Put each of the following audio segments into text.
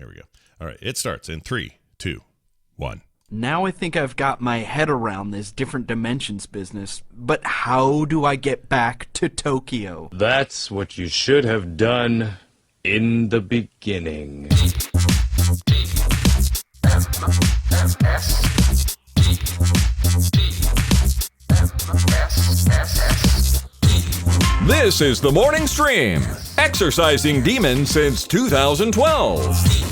Here we go. All right, it starts in 3, 2, 1. Now I think I've got my head around this different dimensions business, but how do I get back to Tokyo? That's what you should have done in the beginning. This is the Morning Stream, exorcising demons since 2012.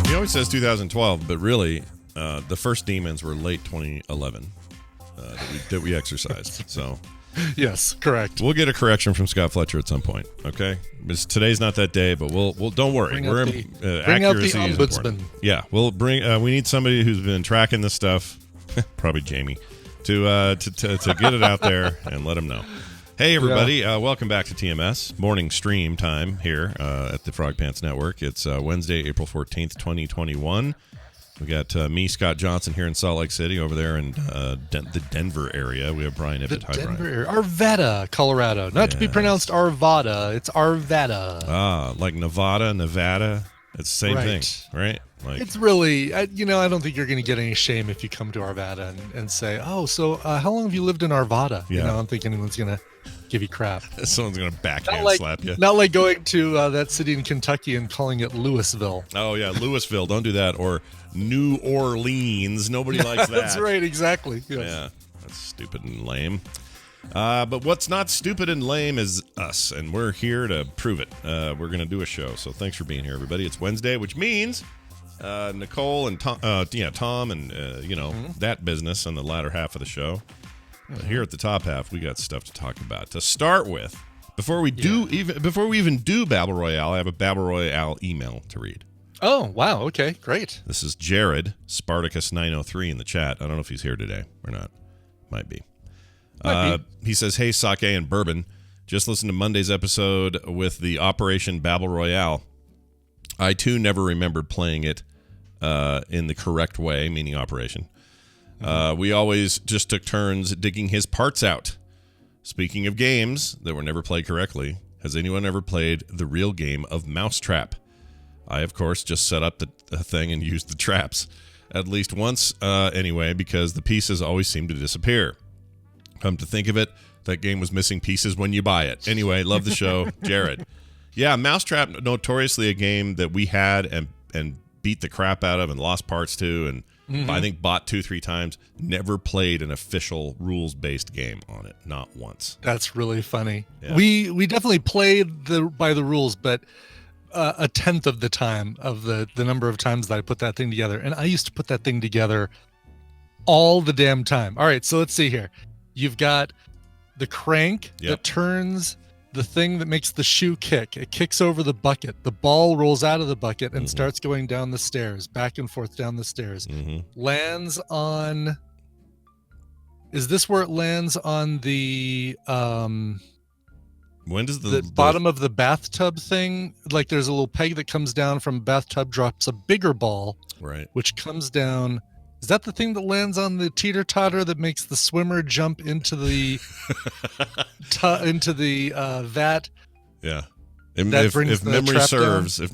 He always says 2012, but really, the first demons were late 2011 that we exercised. So, yes, correct. We'll get a correction from Scott Fletcher at some point. Okay, today's not that day, but we'll don't worry. Bring out the ombudsman. Yeah, we'll bring. We need somebody who's been tracking this stuff, probably Jamie, to get it out there and let them know. Hey, everybody. Welcome back to TMS. Morning stream time here at the Frog Pants Network. It's Wednesday, April 14th, 2021. We got me, Scott Johnson, here in Salt Lake City. Over there in the Denver area, we have Brian Ibbett. Hi, Brian. Arvada, Colorado. Not to be pronounced Arvada. It's Arvada. Ah, like Nevada. It's the same thing, right? Like, it's really, I don't think you're going to get any shame if you come to Arvada and say, oh, so how long have you lived in Arvada? Yeah. I don't think anyone's going to give you crap. Someone's going to backhand slap you. Not like going to that city in Kentucky and calling it Louisville. Oh, yeah, Louisville. Don't do that. Or New Orleans. Nobody likes that. That's right, exactly. Yes. Yeah, that's stupid and lame. But what's not stupid and lame is us, and we're here to prove it. We're going to do a show, so thanks for being here, everybody. It's Wednesday, which means Nicole and Tom and, that business on the latter half of the show. Here at the top half, we got stuff to talk about. To start with, before we even do Battle Royale, I have a Battle Royale email to read. Oh, wow. Okay, great. This is Jared, Spartacus903 in the chat. I don't know if he's here today or not. Might be. He says, hey, sake and bourbon. Just listened to Monday's episode with the Operation Battle Royale. I, too, never remembered playing it in the correct way, meaning Operation. We always just took turns digging his parts out. Speaking of games that were never played correctly, has anyone ever played the real game of Mousetrap? I, of course, just set up the thing and used the traps. At least once, anyway, because the pieces always seem to disappear. Come to think of it, that game was missing pieces when you buy it. Anyway, love the show, Jared. Yeah, Mousetrap, notoriously a game that we had and beat the crap out of and lost parts to, and I think bought 2-3 times. Never played an official rules-based game on it, not once. That's really funny. Yeah. We definitely played by the rules, but a tenth of the time of the number of times that I put that thing together. And I used to put that thing together all the damn time. All right, so let's see here. You've got the crank that turns the thing that makes the shoe kick. It kicks over the bucket. The ball rolls out of the bucket and starts going down the stairs, back and forth down the stairs. Lands on... Is this where it lands on the... When does the bottom of the bathtub thing? Like there's a little peg that comes down from a bathtub, drops a bigger ball, right? Which comes down. Is that the thing that lands on the teeter-totter that makes the swimmer jump into the vat? Yeah. If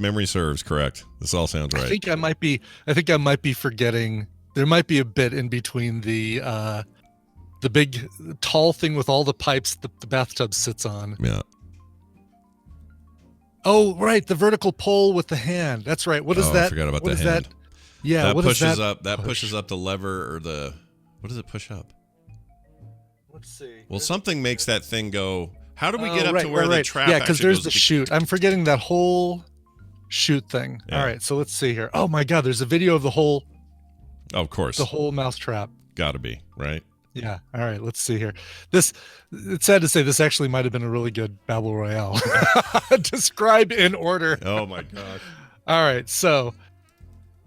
memory serves, correct. This all sounds right. I think I might be forgetting. There might be a bit in between the big tall thing with all the pipes the bathtub sits on. Yeah. Oh, right, the vertical pole with the hand. That's right. What is that? I forgot about what the is hand. That? Yeah, that what pushes is that? Up. That pushes up the lever or the. What does it push up? Let's see. Well, something makes that thing go. How do we get up to where right. the trap? Yeah, because actually there's goes the chute. I'm forgetting that whole chute thing. Yeah. All right, so let's see here. Oh my God, there's a video of the whole. Oh, of course. The whole mousetrap. Got to be right. Yeah. All right. Let's see here. It's sad to say this actually might have been a really good Battle Royale. Describe in order. Oh my God. All right. So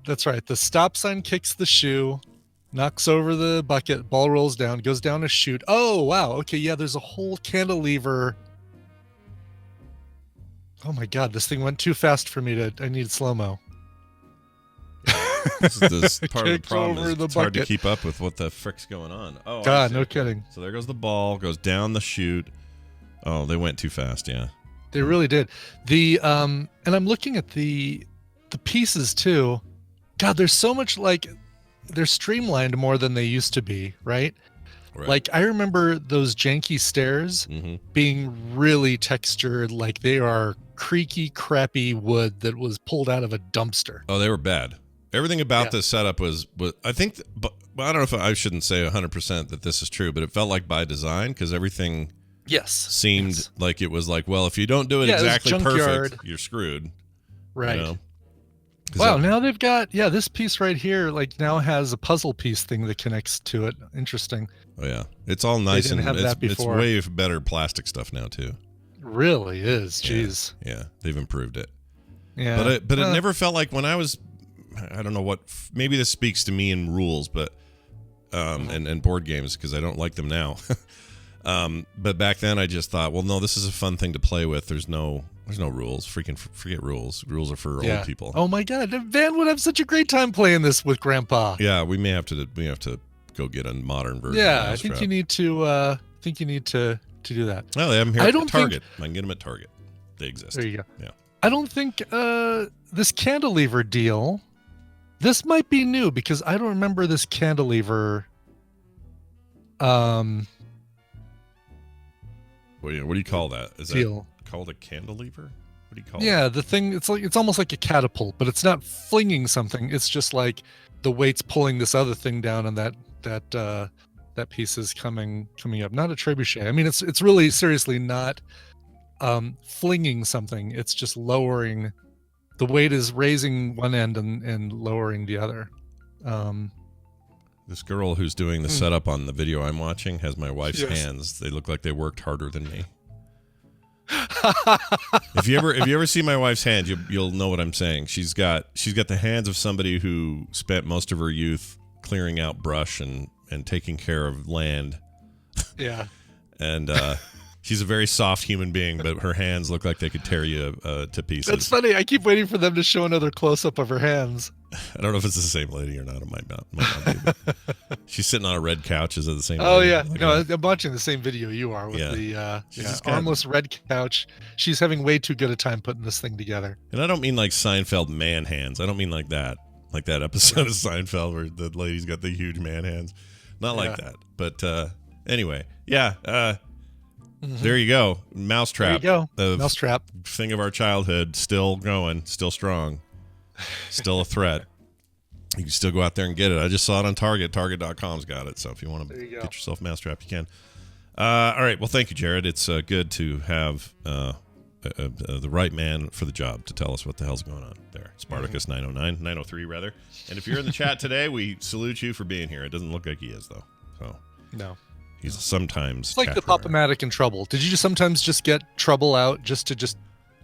that's right. The stop sign kicks the shoe, knocks over the bucket, ball rolls down, goes down a chute. Oh, wow. Okay. Yeah. There's a whole cantilever. Oh my God. This thing went too fast for me I needed slow-mo. This part of the Kicks problem over is the it's hard to bucket. keep up with what the frick's going on. Oh, I God, see. no kidding. So there goes the ball, goes down the chute. Oh, they went too fast, yeah. They really did. And I'm looking at the pieces too. God, there's so much, like, they're streamlined more than they used to be, right? Right. Like, I remember those janky stairs being really textured, like they are creaky, crappy wood that was pulled out of a dumpster. Oh, they were bad. Everything about this setup was I think, but I don't know if I shouldn't say 100% that this is true, but it felt like by design because everything seemed like it was like, well, if you don't do it exactly perfect, you're screwed. Right. You know? Wow, now they've got, this piece right here, like, now has a puzzle piece thing that connects to it. Interesting. Oh, yeah. It's all nice didn't have that it's before. way better plastic stuff now, too. Really is. Jeez. Yeah, they've improved it. Yeah. But it never felt like when I was, I don't know what, maybe this speaks to me in rules, but, and board games, because I don't like them now. But back then I just thought, well, no, this is a fun thing to play with. There's no rules. Forget rules. Rules are for old people. Oh my God, Van would have such a great time playing this with Grandpa. Yeah, we have to go get a modern version. Yeah, I think you need to. Do that. Oh, they have them here at Target. I can get them at Target. They exist. There you go. Yeah. I don't think this cantilever deal. This might be new because I don't remember this cantilever. What do you call that? Is deal. that called a cantilever? What do you call it? Yeah, the thing, it's almost like a catapult, but it's not flinging something. It's just like the weight's pulling this other thing down, and that piece is coming up. Not a trebuchet. I mean, it's really seriously not flinging something. It's just lowering. The weight is raising one end and lowering the other. This girl who's doing the setup on the video I'm watching has my wife's hands. They look like they worked harder than me. If you ever see my wife's hands, you'll know what I'm saying. She's got the hands of somebody who spent most of her youth clearing out brush and taking care of land. Yeah. And she's a very soft human being, but her hands look like they could tear you to pieces. That's funny. I keep waiting for them to show another close-up of her hands. I don't know if it's the same lady or not. It might not be. But she's sitting on a red couch. Is it the same lady? Oh, yeah. No, I'm watching the same video you are with the armless red couch. She's having way too good a time putting this thing together. And I don't mean like Seinfeld man hands. I don't mean like that. Like that episode of Seinfeld where the lady's got the huge man hands. Not like that. But anyway, there you go. Mousetrap. There you go. Mousetrap. Thing of our childhood. Still going. Still strong. Still a threat. You can still go out there and get it. I just saw it on Target. Target.com's got it. So if you want to get yourself Mousetrap, you can. All right. Well, thank you, Jared. It's good to have the right man for the job to tell us what the hell's going on there. Spartacus 903 rather. And if you're in the chat today, we salute you for being here. It doesn't look like he is though. So no, he's sometimes. It's like the Pop-O-Matic in Trouble. Did you sometimes just get Trouble out just to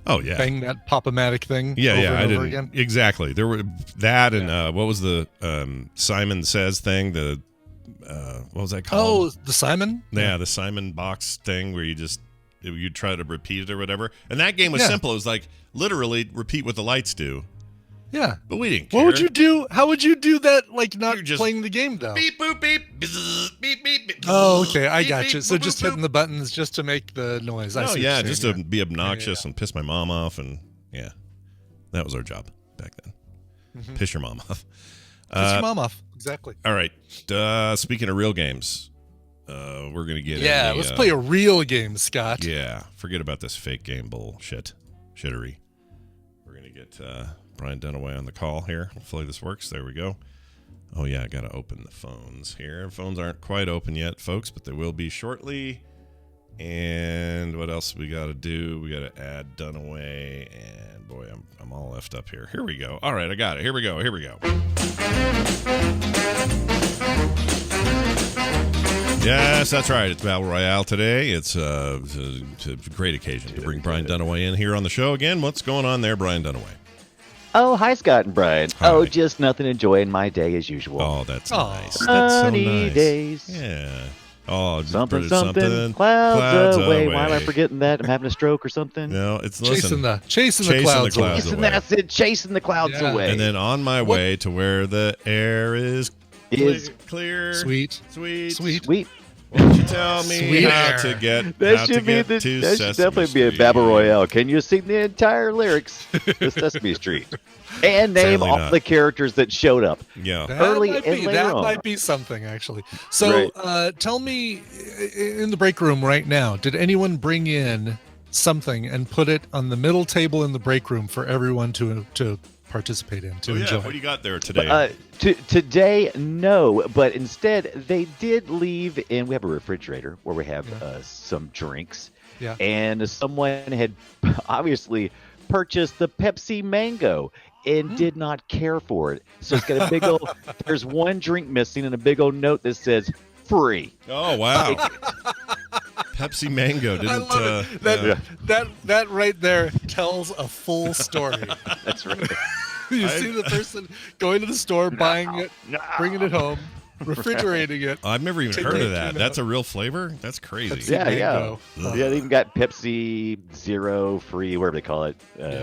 bang that Pop-O-Matic thing? I didn't again? Exactly. There were that and what was the Simon Says thing? The what was that called? Oh, the Simon? Yeah, the Simon box thing where you try to repeat it or whatever. And that game was simple. It was like literally repeat what the lights do. Yeah. But we didn't care. What would you do? How would you do that, like not playing the game, though? Beep, boop, beep. Bzz, beep, beep, beep. Oh, okay. I got beep, you. So boop, just boop, hitting the buttons just to make the noise. Oh, yeah. Just to be obnoxious and piss my mom off. And, that was our job back then. Piss your mom off. Piss your mom off. Exactly. All right. Speaking of real games, we're going to get let's play a real game, Scott. Yeah. Forget about this fake game bullshit. Shittery. We're going to get Brian Dunaway on the call here. Hopefully this works. There we go. Oh, yeah. I got to open the phones here. Phones aren't quite open yet, folks, but they will be shortly. And what else we got to do? We got to add Dunaway. And, boy, I'm all effed up here. Here we go. All right. I got it. Here we go. Yes, that's right. It's Battle Royale today. It's a great occasion to bring Brian Dunaway in here on the show again. What's going on there, Brian Dunaway? Oh, hi, Scott and Brian. Hi. Oh, just nothing. Enjoying my day as usual. Oh, that's nice. Sunny That's so nice. days. Yeah. Oh, Something, clouds away. Why am I forgetting that? I'm having a stroke or something. No, it's Chasing listen. the clouds away. That's it. Chasing the clouds away. And then on my way to where the air is clear, sweet. Won't you tell me Sweet how air. to get That should definitely be a Battle Royale. Can you sing the entire lyrics to Sesame Street? And name Sadly all not. the characters that showed up. Yeah. That might be something, actually. So tell me, in the break room right now, did anyone bring in something and put it on the middle table in the break room for everyone to participate in, to enjoy? What do you got there today? Today, no, but instead they did leave in. We have a refrigerator where we have some drinks, and someone had obviously purchased the Pepsi Mango and did not care for it. So it's got a big old. There's one drink missing and a big old note that says free. Oh wow! Pepsi Mango didn't. I love it. That right there tells a full story. That's right. You see the person going to the store, buying it, bringing it home, refrigerating it. I've never even heard of that. That's a real flavor? That's crazy. Pepsi Yeah. Mango. Yeah, they even got Pepsi Zero free, whatever they call it,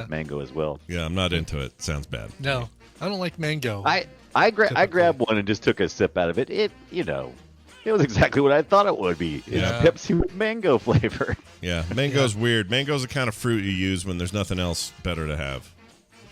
mango as well. Yeah, I'm not into it. Sounds bad. No, I don't like mango. I grabbed one and just took a sip out of it. It was exactly what I thought it would be. It's Pepsi with mango flavor. Yeah, mango's weird. Mango's the kind of fruit you use when there's nothing else better to have.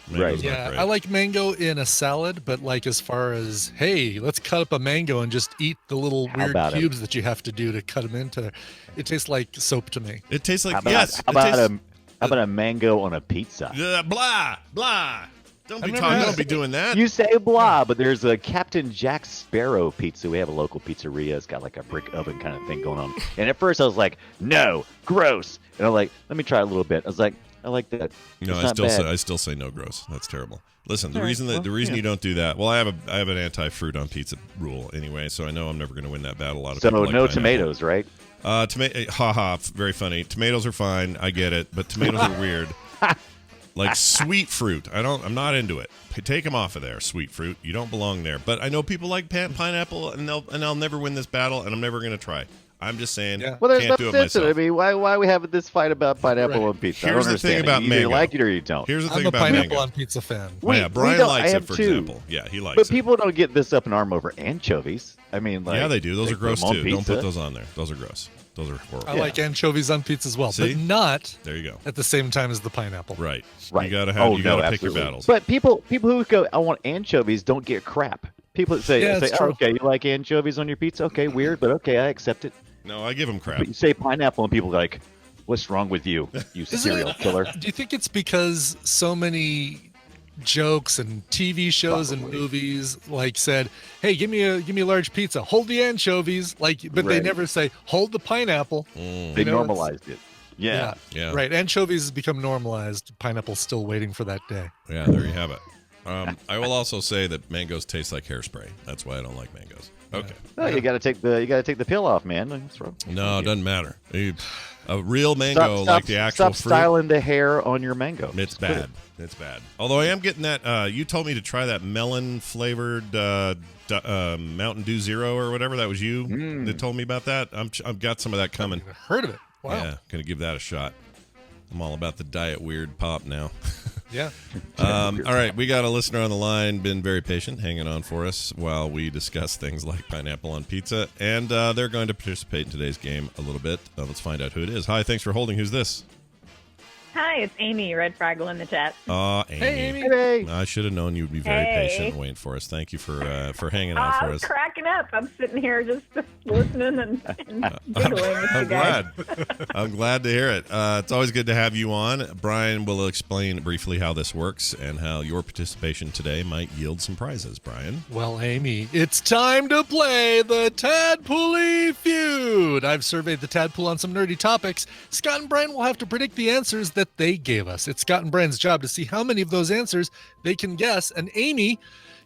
Mango's not great. I like mango in a salad, but like as far as, hey, let's cut up a mango and just eat the little weird cubes that you have to do to cut them into. It tastes like soap to me. It tastes like, how about a mango on a pizza? Blah, blah. Don't be doing that. You say blah, but there's a Captain Jack Sparrow pizza. We have a local pizzeria. It's got like a brick oven kind of thing going on. And at first I was like, no, gross. And I'm like, let me try a little bit. I was like, I like that. No, I still say no, gross. That's terrible. Listen, the reason you don't do that. Well, I have an anti-fruit on pizza rule anyway, so I know I'm never going to win that battle. A lot of people like no pineapple. Tomatoes, right? Very funny. Tomatoes are fine. I get it, but tomatoes are weird. Like sweet fruit, I'm not into it. Take them off of there, sweet fruit. You don't belong there. But I know people like pineapple, and I'll never win this battle, and I'm never going to try. I'm just saying. Yeah. Well, there's can't do it myself. I mean, why are we having this fight about pineapple on pizza? Here's the thing about mango. You like it or you don't. Here's the thing I'm a about pineapple mango. on pizza fan. Brian likes it, for example. Yeah, he likes it. But people don't get this up in arm over anchovies. I mean, yeah, they do. Those are gross too. Don't put pizza. those on there. Those are gross. Those are horrible. I like anchovies on pizza as well, See? but not There you go. at the same time as the pineapple. Right. Right. You gotta pick your battles. But people who go, I want anchovies, don't get crap. People that say, oh, okay, you like anchovies on your pizza? Okay, weird, but okay, I accept it. No, I give them crap. But you say pineapple, and people are like, what's wrong with you, you serial killer? Do you think it's because so many jokes and TV shows and movies like said, "Hey, give me a large pizza. Hold the anchovies," but they never say, "Hold the pineapple." They normalized it. Yeah. Right. Anchovies has become normalized. Pineapple's still waiting for that day. Yeah, there you have it. I will also say that mangoes taste like hairspray. That's why I don't like mangoes. Okay. No, you gotta take the peel off, man. What's wrong? No, it doesn't matter. A real mango, like the actual stop fruit. styling the hair on your mango. It's bad. It's bad. Although I am getting that. You told me to try that melon flavored Mountain Dew Zero or whatever. That was you that told me about that. I've got some of that coming. I've heard of it. Wow. Yeah, gonna give that a shot. I'm all about the diet weird pop now. Yeah. All right, we got a listener on the line, been very patient, hanging on for us while we discuss things like pineapple on pizza, and they're going to participate in today's game a little bit. Let's find out who it is. Hi, thanks for holding. Who's this? Hi, it's Amy, Red Fraggle in the chat. Amy. Hey, Amy. Hey. I should have known you'd be very patient and waiting for us. Thank you for hanging on for I'm us. cracking up. I'm sitting here just listening and giggling with you guys. I'm glad to hear it. It's always good to have you on. Brian will explain briefly how this works and how your participation today might yield some prizes. Brian? Well, Amy, it's time to play the Tadpool Feud. I've surveyed the Tadpool on some nerdy topics. Scott and Brian will have to predict the answers that they gave us. It's Scott and Brian's job to see how many of those answers they can guess. And Amy,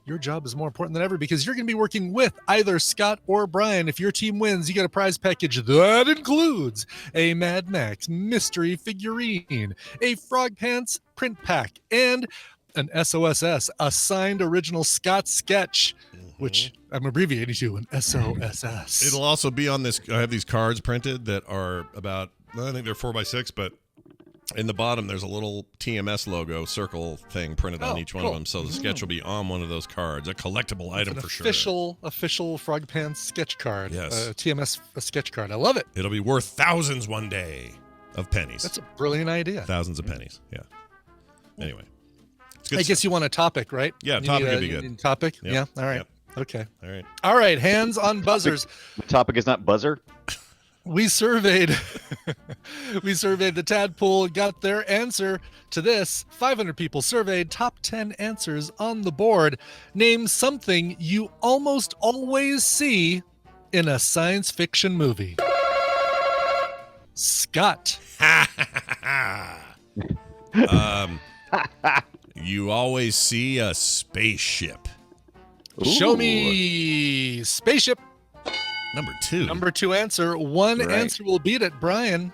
your job is more important than ever because you're going to be working with either Scott or Brian. If your team wins, you get a prize package that includes a Mad Max mystery figurine, a Frog Pants print pack, and an SOSS, a signed original Scott sketch, which I'm abbreviating to an SOSS. It'll also be on this. I have these cards printed that are about, I think they're 4x6, but in the bottom there's a little TMS logo circle thing printed on each one of them. So the sketch will be on one of those cards, a collectible item for sure. Official Frog Pants sketch card. Yes. TMS sketch card. I love it. It'll be worth thousands one day of pennies. That's a brilliant idea. Thousands of pennies. Yeah. Anyway. I guess you want a topic, right? Yeah, topic would be good. Topic? Yep. Yeah. All right. Yep. Okay. All right. Hands on buzzers. The topic is not buzzer. We surveyed the tadpole, got their answer to this. 500 people surveyed, top 10 answers on the board. Name something you almost always see in a science fiction movie. Scott. You always see a spaceship. Show me spaceship. Number two answer. One answer will beat it. Brian.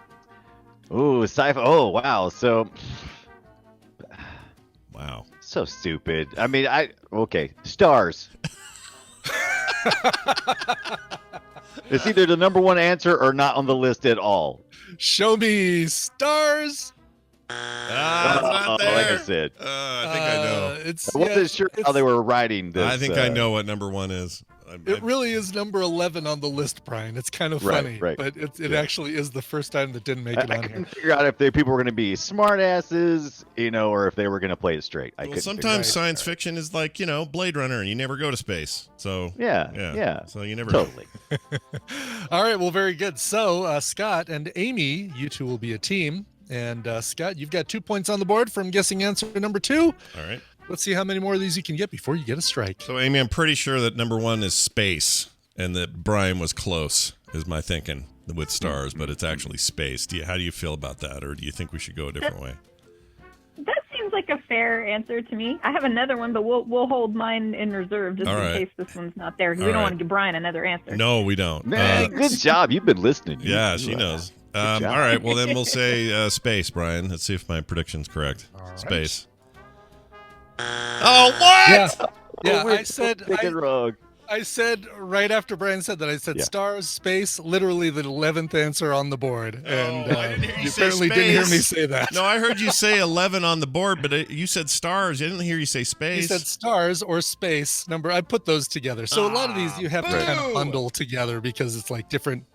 Ooh, sci-fi. Oh, wow. So. Wow. So stupid. I mean, okay. Stars. It's either the number one answer or not on the list at all. Show me stars. It's not there. Like I said. I think I know. I wasn't sure how they were writing this. I think I know what number one is. It really is number 11 on the list, Brian. It's kind of funny, but it actually is the first time that didn't make it on here. I couldn't figure out if people were going to be smart asses, or if they were going to play it straight. Sometimes science fiction is like, Blade Runner, and you never go to space. So yeah. So you never totally. All right, well, very good. So Scott and Amy, you two will be a team. And Scott, you've got 2 points on the board from guessing answer number 2. All right. Let's see how many more of these you can get before you get a strike. So, Amy, I'm pretty sure that number one is space, and that Brian was close, is my thinking, with stars, but it's actually space. How do you feel about that, or do you think we should go a different way? That seems like a fair answer to me. I have another one, but we'll hold mine in reserve just in case this one's not there. We don't want to give Brian another answer. No, we don't. Man, good job. You've been listening. Yeah, she knows. All right, well, then we'll say space, Brian. Let's see if my prediction's correct. Right. Space. Oh, what? Yeah, wrong. I said right after Brian said that, I said stars, space, literally the 11th answer on the board. And you apparently didn't hear me say that. No, I heard you say 11 on the board, but you said stars. I didn't hear you say space. You said stars or space number. I put those together. So a lot of these you have to kind of bundle together because it's like different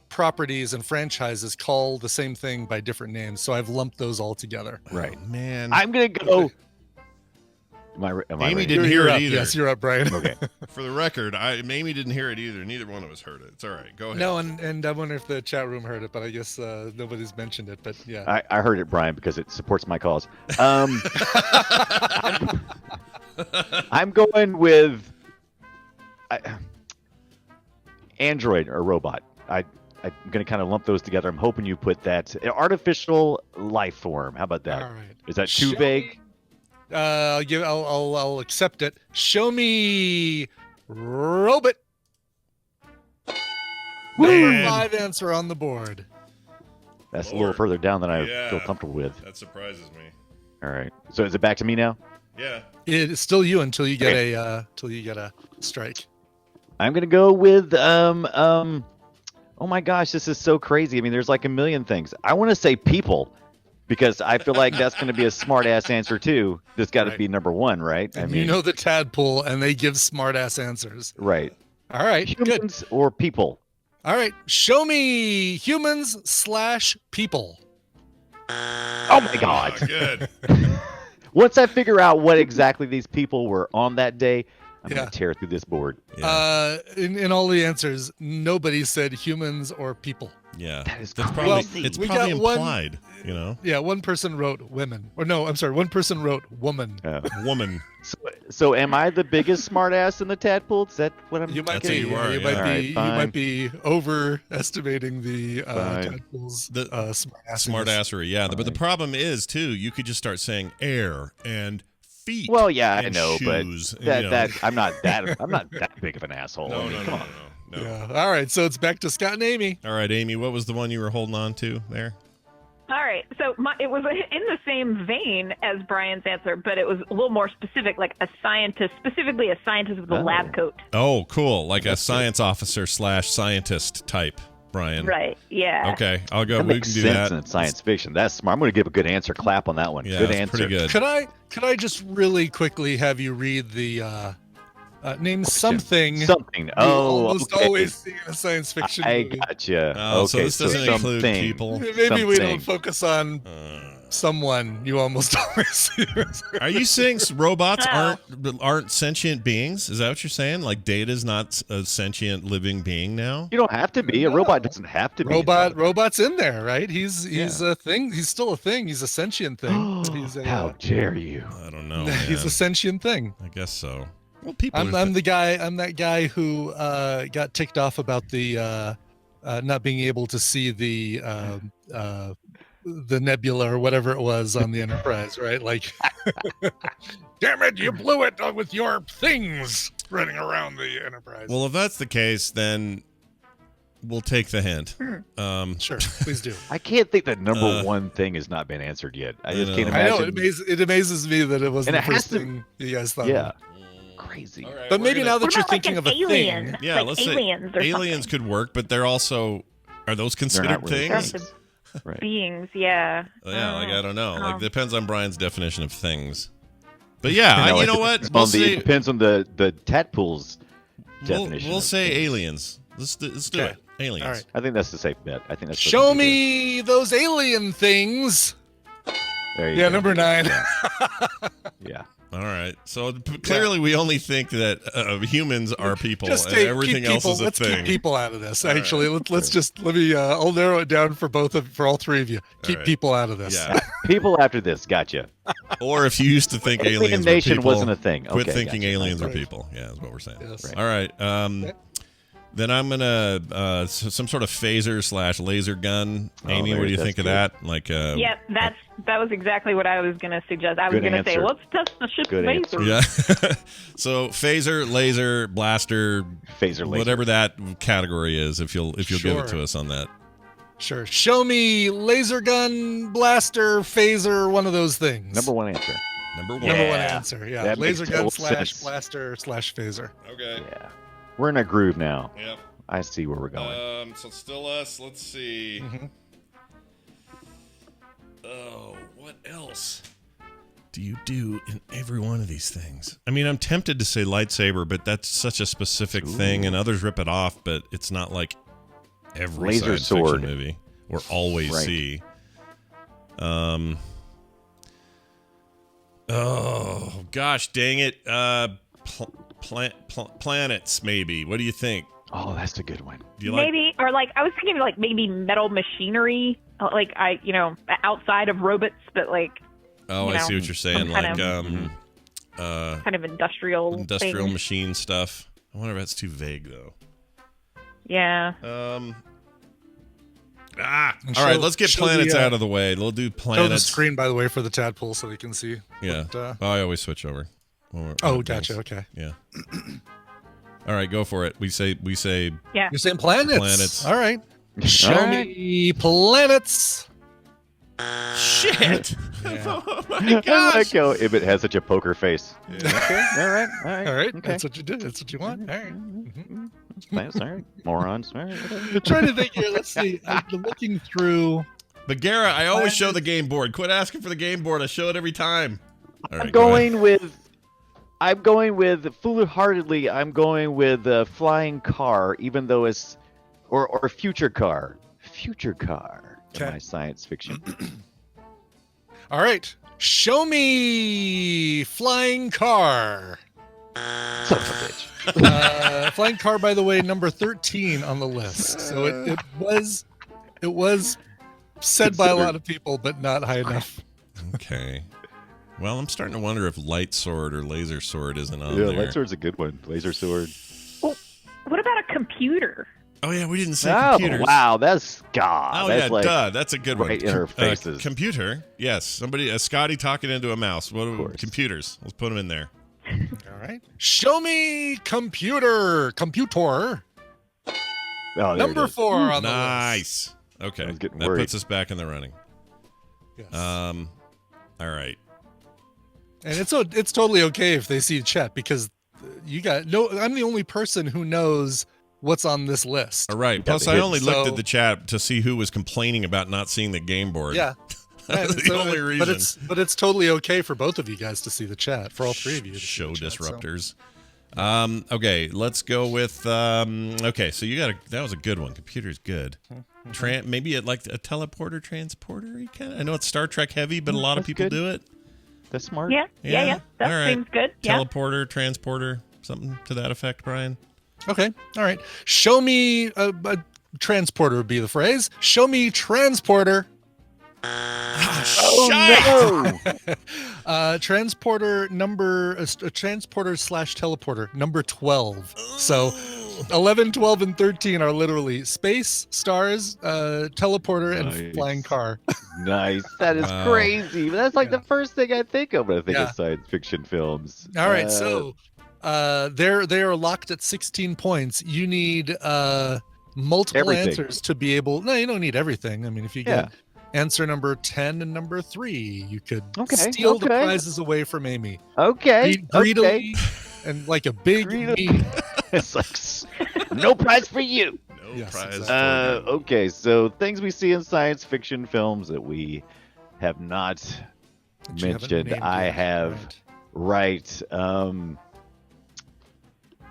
properties and franchises call the same thing by different names. So I've lumped those all together. Right. Oh, man. I'm going to go. Amy didn't hear it either. Yes, you're up, Brian. Okay. For the record, Amy didn't hear it either. Neither one of us heard it. It's all right. Go ahead. No, and I wonder if the chat room heard it, but I guess nobody's mentioned it. But yeah. I heard it, Brian, because it supports my cause. I'm going with Android or robot. I'm going to kind of lump those together. I'm hoping you put that artificial life form. How about that? All right. Is that too vague? I'll accept it. Show me robot. Number 5 answer on the board. That's a little further down than I feel comfortable with. That surprises me. All right. So is it back to me now? Yeah. It's still you until you get a strike. I'm gonna go with oh my gosh, this is so crazy. I mean, there's like a million things. I want to say people, because I feel like that's going to be a smart ass answer too. That's got to be number one, right? And you know the tadpole, and they give smart ass answers. Right. All right. Humans or people? All right. Show me humans/people. Oh my God. Good. Once I figure out what exactly these people were on that day, I'm going to tear through this board. Yeah. In all the answers, nobody said humans or people. Yeah. That's probably, it's probably implied, you know? Yeah, one person wrote women. Or no, I'm sorry, one person wrote woman. Woman. So am I the biggest smartass in the tadpole? Is that what I'm You might That's be. who you are, You yeah. might be. You might be overestimating the tadpole's smartassery. Yeah, but the problem is too. You could just start saying air and feet. Well, yeah, and I know, shoes, but that I'm not that big of an asshole. No, I mean, come on. Yeah. All right, so it's back to Scott and Amy. All right, Amy, what was the one you were holding on to there? All right, so it was in the same vein as Brian's answer, but it was a little more specific, like a scientist, specifically a scientist with a lab coat. Oh, cool. Like a science officer / scientist type, Brian. Right, yeah. Okay, I'll go. That We makes can do sense that. in science fiction. That's smart. I'm going to give a good answer. Clap on that one. Yeah, good that's answer. pretty good. Could I just really quickly have you read the name something? Something. You Oh, almost okay. always see in a science fiction I movie. gotcha. Oh, so okay, this doesn't include something. people. Maybe we don't Something. focus on someone you almost always see. Are you saying robots aren't sentient beings? Is that what you're saying? Like Data's not a sentient living being now? You don't have to be. A robot doesn't have to be. Robot's in there, right? He's a thing. He's still a thing. He's a sentient thing. How dare you? I don't know. He's man. a sentient thing. I guess so. Well, people. I'm the guy. I'm that guy who got ticked off about the not being able to see the nebula or whatever it was on the Enterprise, right? Like, damn it, you blew it with your things running around the Enterprise. Well, if that's the case, then we'll take the hint. Sure, please do. I can't think that number one thing has not been answered yet. I just can't I imagine. know it amazes me that it wasn't And the it first has to- thing you guys thought. Yeah. Of. Crazy. All right, But we're maybe gonna- now that What you're about, like, thinking an of a alien? thing, Yeah, Like let's aliens say or aliens something. could work, but they're also are those They're considered not really things? things. Right. Beings, yeah. Yeah, like I don't know. Like Um, depends on Brian's definition of things. But yeah, No, you it know what? depends We'll on say it depends on the Tadpool's definition. we'll of say things. aliens. Let's do Okay. it. Aliens. All right. I think that's the safe bet. I think that's. what Show we do. me those alien things. There you Yeah, go. number 9. Yeah. All right. So clearly, we only think that humans are people, Just and keep everything else people, is a let's thing. keep people out of this. All Actually, let me. I'll narrow it down for all three of you. Keep right. people out of this. Yeah. People after this, gotcha. Or if you used to think Alien aliens were Nation people, wasn't a thing. quit Okay, thinking gotcha. aliens are Right. people. Yeah, that's what we're saying. Yes. Right. All right. Then I'm gonna some sort of phaser / laser gun. Amy, what do you that's think of good. that? Like, Yep, that was exactly what I was going to suggest. I was Good going to say, answer. let's test the ship's Good laser. yeah. So phaser, laser, blaster, Phaser laser. whatever that category is. If you'll give it Sure. to us on that. Sure. Show me laser gun, blaster, phaser, one of those things. Number one answer. Number one. Number one Yeah. answer. Yeah. That makes Laser gun total / sense. blaster / phaser. Okay. Yeah. We're in a groove now. Yep. I see where we're going. So still us. Let's see. Mm-hmm. Oh, what else do you do in every one of these things? I mean, I'm tempted to say lightsaber, but that's such a specific thing, and others rip it off. But it's not like every Laser science sword. fiction movie or always Right. see. Oh gosh, dang it! Planets, maybe. What do you think? Oh, that's a good one. Do you like? Maybe, or like, I was thinking like maybe metal machinery, like outside of robots, but like, Oh, you I know, see what you're saying. some kind Like of- kind of industrial thing. machine stuff. I wonder if that's too vague though. Yeah. And All right, show- let's get show planets the, out of the way. We'll do Show the planets. screen, by the way, for the tadpole so they can see. Yeah. What, I always switch over. oh, gotcha. Okay. Yeah. All right, go for it. We say Yeah. You're saying planets. Planets. All right. Show All right. me planets. shit. Yeah. Oh my I gosh. like how Ibit has such a poker face. Okay. All right. All right. All right. Okay. That's what you did. That's what you want. All right. Mhm. Planets, all right. Morons. All right. I'm trying to think here. Let's see. I'm looking through. But Gara, I always show the game board. Quit asking for the game board. I show it every time. All right, I'm go ahead. going with foolhardily. I'm going with flying car, even though it's or future car in Okay. my science fiction. All right. Show me flying car. Son of a bitch. Flying car, by the way, number 13 on the list. So it was said by a lot of people, but not high enough. Okay. Well, I'm starting to wonder if light sword or laser sword isn't on Yeah, there. light sword's a good one. Laser sword. Well, what about a computer? Oh yeah, we didn't say Oh computers. wow, that's God. Oh that's yeah, like, duh. That's a good one. right in our faces. Computer. Yes. Somebody, Scotty talking into a mouse. What? course. Computers. Let's put them in there. All right. Show me computer. Oh, there Number it is. 4 on the list. Nice. Okay. I was getting That worried. puts us back in the running. Yes. All right. And it's totally okay if they see chat because I'm the only person who knows what's on this list. All right. Plus, I only looked at the chat to see who was complaining about not seeing the game board. Yeah. That's the only reason. But it's totally okay for both of you guys to see the chat, for all three of you. Show disruptors. So. Okay, let's go with. Okay, so that was a good one. Computer's good. Maybe like a teleporter, transporter kind of. I know it's Star Trek heavy, but a lot of people do it. That's smart. Yeah. That seems good. Teleporter, transporter, something to that effect, Brian. Okay, all right. Show me a transporter would be the phrase. Show me transporter. Oh no! Transporter /teleporter number 12. So 11, 12, and 13 are literally space, stars, teleporter, and flying car. Nice. That is crazy. That's like the first thing I think of when I think of science fiction films. All right, so they are locked at 16 points. You need multiple answers to be able. No, you don't need everything. I mean, if you get answer number 10 and number 3, you could steal the prizes away from Amy. Greedily and like a big meat. It's like no prize for you. No prize. Exactly. Okay, so things we see in science fiction films that we have not mentioned. I have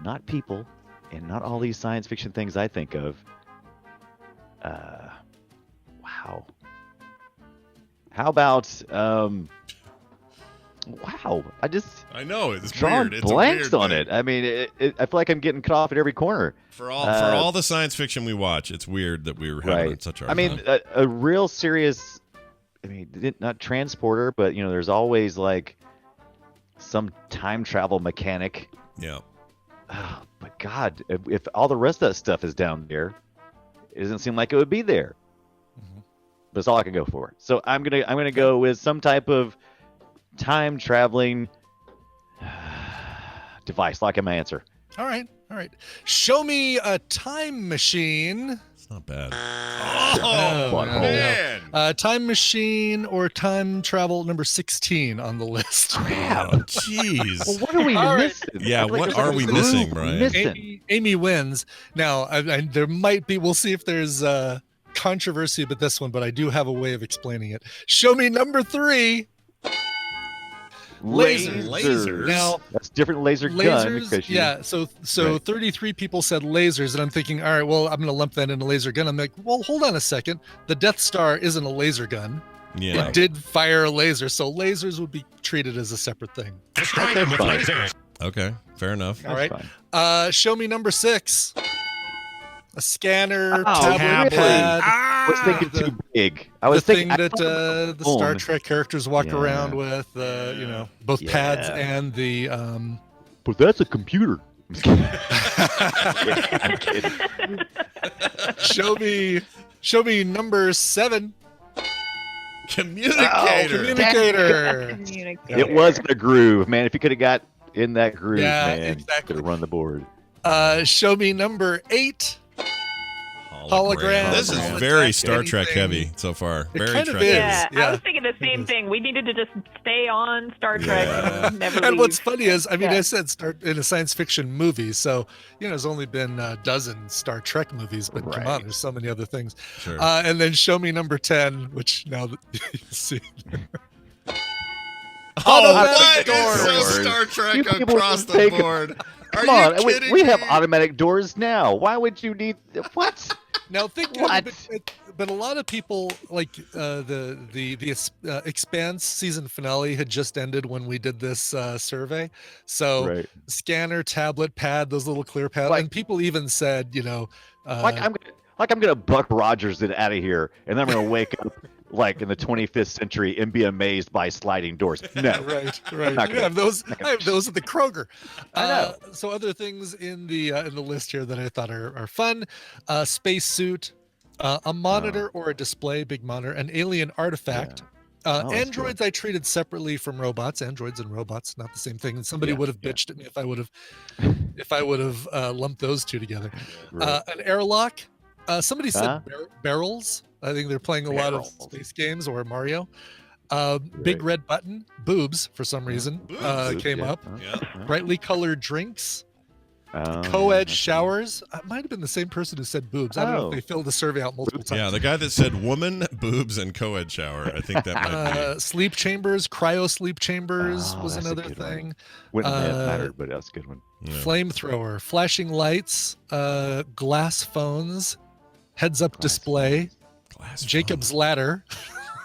not people, and not all these science fiction things I think of. Wow. How about wow, I know it's weird. It's blanks on it. I mean, I feel like I'm getting cut off at every corner. For all the science fiction we watch, it's weird that we were having such a hard time. A real serious. I mean, not transporter, but there's always like some time travel mechanic. Yeah. Oh, but God, if all the rest of that stuff is down there, it doesn't seem like it would be there. But it's all I can go for. So I'm gonna go with some type of time traveling device. Lock in my answer. All right. Show me a time machine. It's not bad. Man. Time machine or time travel number 16 on the list. Crap. Jeez. Well, what are we missing? Yeah, what are we missing, Brian? Amy wins. Now, there might be. We'll see if there's controversy about this one, but I do have a way of explaining it. Show me number 3. Lasers. Now that's different laser gun. Yeah. So 33 people said lasers, and I'm thinking, all right, well, I'm going to lump that in a laser gun. I'm like, well, hold on a second. The Death Star isn't a laser gun. Yeah. It did fire a laser, so lasers would be treated as a separate thing. Okay, fair enough. All right. Show me number 6. A scanner, tablet, pad. I was thinking too big. I was thinking that the Star Trek characters walk around with, both pads and the. But that's a computer. I'm kidding. Show me number 7. Communicator. It was in a groove, man. If you could have got in that groove, man, exactly. Could have run the board. Show me number 8. Hologram. This is very Star Trek heavy so far. Very kind of Trek is. I was thinking the same thing. We needed to just stay on Star Trek and never And leave. what's funny is, I said start in a science fiction movie, so there's only been a dozen Star Trek movies, but come on, there's so many other things. Sure. And then show me number 10, which now that you see. What? It's so Star Trek across the board. Come on, we have automatic doors now. Why would you need what? Now think but a lot of people like the Expanse season finale had just ended when we did this survey. So scanner, tablet, pad, those little clear pads, and people even said, I'm gonna Buck Rogers it out of here, and then I'm gonna wake up like in the 25th century and be amazed by sliding doors. No, right. I have those at the Kroger. I know. So other things in the list here that I thought are fun: space suit, a monitor or a display, big monitor, an alien artifact. Androids I treated separately from robots. Androids and robots, not the same thing. And somebody would have bitched at me if I would have lumped those two together. An airlock. Somebody said barrels. I think they're playing a lot of space games or Mario. Big red button, boobs for some reason came up. Brightly colored drinks. Co-ed showers. It might have been the same person who said boobs. I don't know if they filled the survey out multiple times. Yeah, the guy that said woman, boobs, and co-ed shower. I think that might be. Sleep chambers, cryo sleep chambers was another thing. Wouldn't have mattered, but that's a good one. Yeah. Flamethrower, flashing lights, glass phones, heads-up display, Jacob's ladder.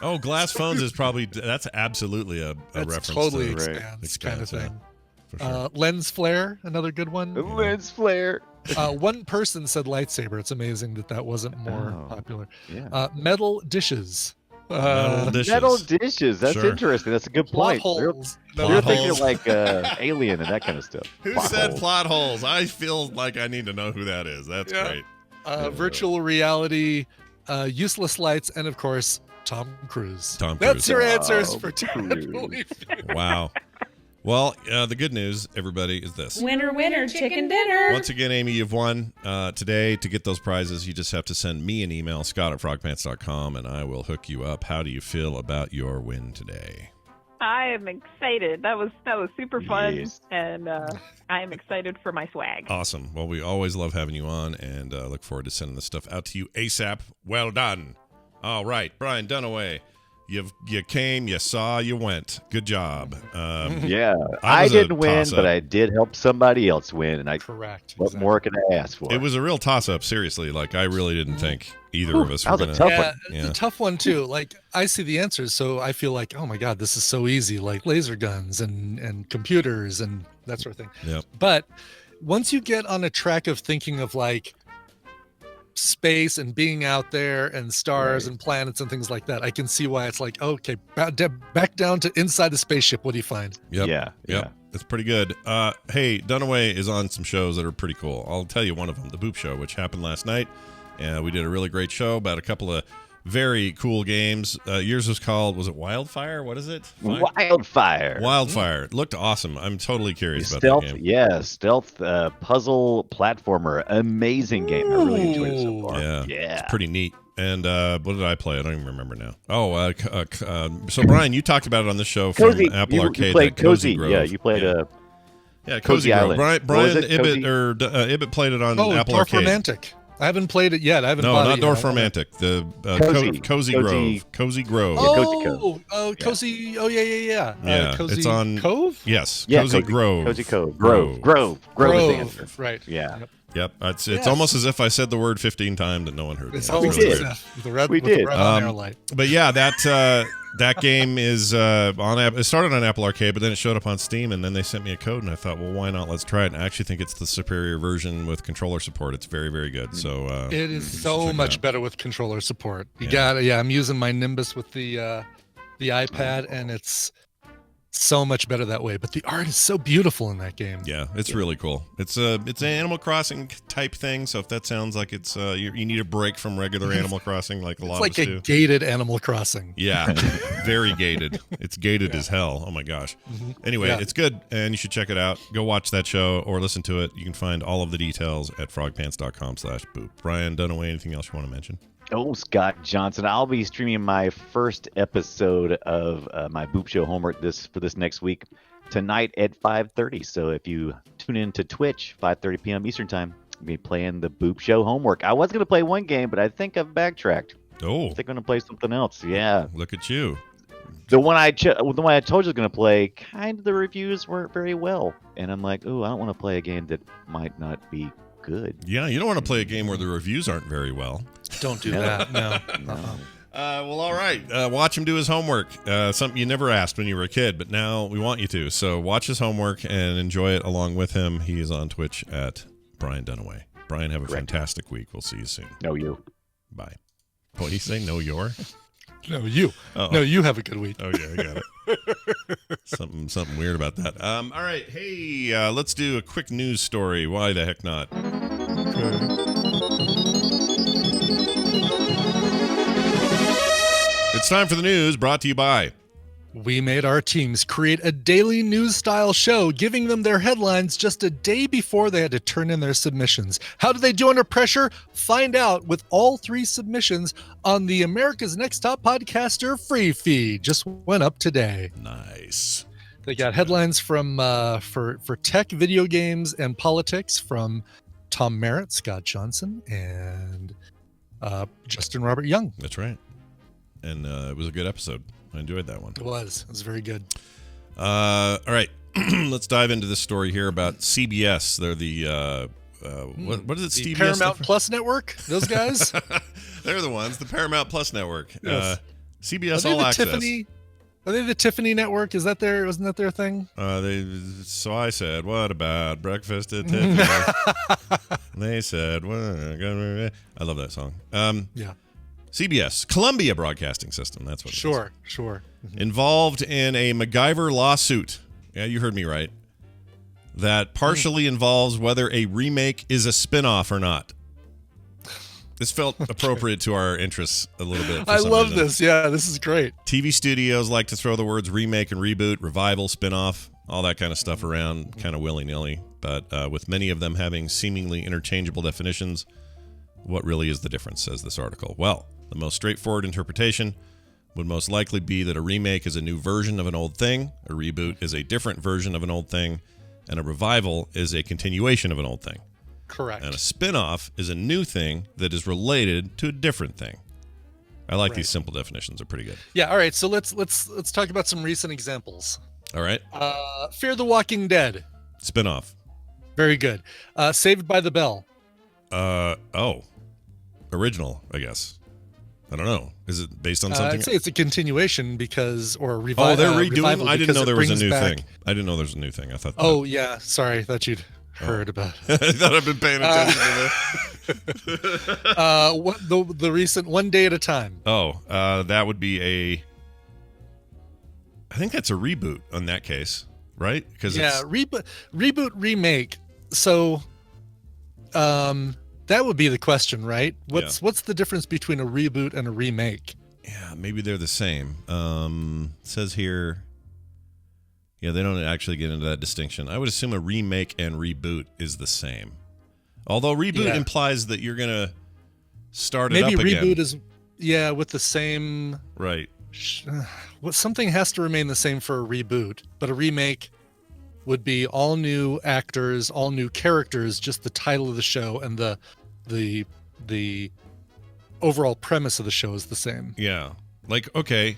Oh, glass phones is probably that's absolutely a reference. Totally to expands kind of thing. Sure. Lens flare, another good one. Lens flare. One person said lightsaber. It's amazing that wasn't more popular. Yeah. Metal dishes. Metal dishes. That's interesting. That's a good point. Holes. You're thinking like Alien and that kind of stuff. Who said plot holes? I feel like I need to know who that is. That's great. Virtual reality, useless lights, and of course, Tom Cruise. That's your answers for tonight. Wow. Well, the good news, everybody, is this. Winner, winner, chicken dinner. Once again, Amy, you've won. Today, to get those prizes, you just have to send me an email, scott@frogpants.com, and I will hook you up. How do you feel about your win today? I am excited. That was super fun, and I am excited for my swag. Awesome. Well, we always love having you on, and look forward to sending this stuff out to you ASAP. Well done. All right, Brian Dunaway. You came, you saw, you went. Good job. I didn't win, but I did help somebody else win, and correct. What more could I ask for? It was a real toss-up. Seriously, like I really didn't think either of us were going to. It's a tough one too. Like I see the answers, so I feel like, oh my god, this is so easy. Like laser guns and computers and that sort of thing. Yep. But once you get on a track of thinking of like space and being out there and stars and planets and things like that, I can see why it's like, okay, back down to inside the spaceship. What do you find? Yep. It's pretty good. Hey, Dunaway is on some shows that are pretty cool. I'll tell you one of them, the Boop Show, which happened last night. We did a really great show about a couple of very cool games. Yours was called, was it Wildfire? What is it? Wildfire. It looked awesome. I'm totally curious about that game. Yeah, stealth puzzle platformer. Amazing game. I really enjoyed it so far. Yeah. It's pretty neat. And what did I play? I don't even remember now. So Brian, you talked about it on the show from Apple Arcade. You played Cozy. Grove. Yeah, you played Cozy Island. Brian Ibbett played it on Apple Arcade. Romantic. I haven't played it yet. I haven't. Not Dorf Romantic. The Cozy Grove. Cozy Grove. Cozy. Oh yeah. Cozy it's on Cove. Yes. Yeah, Cozy Grove. Cozy Cove. Grove. Right. Yeah. Yep. It's almost as if I said the word 15 times and no one heard it. We did. We did. But yeah, that game is it started on Apple Arcade, but then it showed up on Steam, and then they sent me a code, and I thought, well, why not? Let's try it. And I actually think it's the superior version with controller support. It's very, very good. So it is so much better with controller support. I'm using my Nimbus with the iPad, and it's so much better that way. But the art is so beautiful in that game. Yeah, it's really cool. It's an Animal Crossing type thing. So if that sounds like it's you need a break from regular Animal Crossing, like a lot of us do. It's like a gated Animal Crossing. Yeah, very gated. It's gated as hell. Oh my gosh. Anyway, it's good, and you should check it out. Go watch that show or listen to it. You can find all of the details at frogpants.com/boop. Brian Dunaway, anything else you want to mention? Oh, Scott Johnson. I'll be streaming my first episode of my Boop Show homework for this next week tonight at 5:30. So if you tune in to Twitch, 5:30 p.m. Eastern Time, I'll be playing the Boop Show homework. I was going to play one game, but I think I've backtracked. Oh. I think I'm going to play something else. Yeah. Look at you. The one I told you I was going to play, kind of the reviews weren't very well. And I'm like, oh, I don't want to play a game that might not be good. Yeah, you don't want to play a game where the reviews aren't very well. Don't do that. No. Well, all right. Watch him do his homework. Something you never asked when you were a kid, but now we want you to. So watch his homework and enjoy it along with him. He is on Twitch at Brian Dunaway. Brian, have a fantastic week. We'll see you soon. No, you. Bye. What do you say? No, you're? No, you. Oh. No, you have a good week. Okay, I got it. Something weird about that. All right. Hey, let's do a quick news story. Why the heck not? It's time for the news, brought to you by We made our teams create a daily news-style show, giving them their headlines just a day before they had to turn in their submissions. How did they do under pressure? Find out with all 3 submissions on the America's Next Top Podcaster free feed. Just went up today. Nice. They got headlines from for tech, video games, and politics from Tom Merritt, Scott Johnson, and Justin Robert Young. That's right. And it was a good episode. I enjoyed that one. It was very good. All right. Let's dive into this story here about CBS. They're the what is it? The CBS Paramount Plus Network. Those guys. They're the ones. The Paramount Plus Network. Yes. CBS All Access. Are they the Tiffany Network? Wasn't that their thing? So I said, what about breakfast at Tiffany? They said, what? I love that song. Yeah. CBS, Columbia Broadcasting System. That's what it is. Sure. Mm-hmm. Involved in a MacGyver lawsuit. Yeah, you heard me right. That partially involves whether a remake is a spin-off or not. This felt appropriate to our interests a little bit. I love this. Yeah, this is great. TV studios like to throw the words remake and reboot, revival, spin-off, all that kind of stuff around kind of willy-nilly. But with many of them having seemingly interchangeable definitions, what really is the difference, says this article? Well, the most straightforward interpretation would most likely be that a remake is a new version of an old thing, a reboot is a different version of an old thing, and a revival is a continuation of an old thing. Correct. And a spin-off is a new thing that is related to a different thing. I like these simple definitions. They're pretty good. Yeah, all right. So let's talk about some recent examples. All right. Fear the Walking Dead. Spin-off. Very good. Saved by the Bell. Original, I guess. I don't know. Is it based on something? I'd say it's a continuation or a revival. Oh, they're redoing? I didn't know there was a new back... thing. I didn't know there was a new thing. I thought. Yeah. Sorry. I thought you'd heard about it. I thought I've been paying attention to that. The recent One Day at a Time. That would be I think that's a reboot in that case, right? Because reboot, remake. So, that would be the question, right? What's the difference between a reboot and a remake? Yeah, maybe they're the same. It says here, they don't actually get into that distinction. I would assume a remake and reboot is the same. Although reboot implies that you're going to start it up again. Maybe reboot is, with the same... Right. Something has to remain the same for a reboot, but a remake would be all new actors, all new characters, just the title of the show and the overall premise of the show is the same. Yeah. Okay.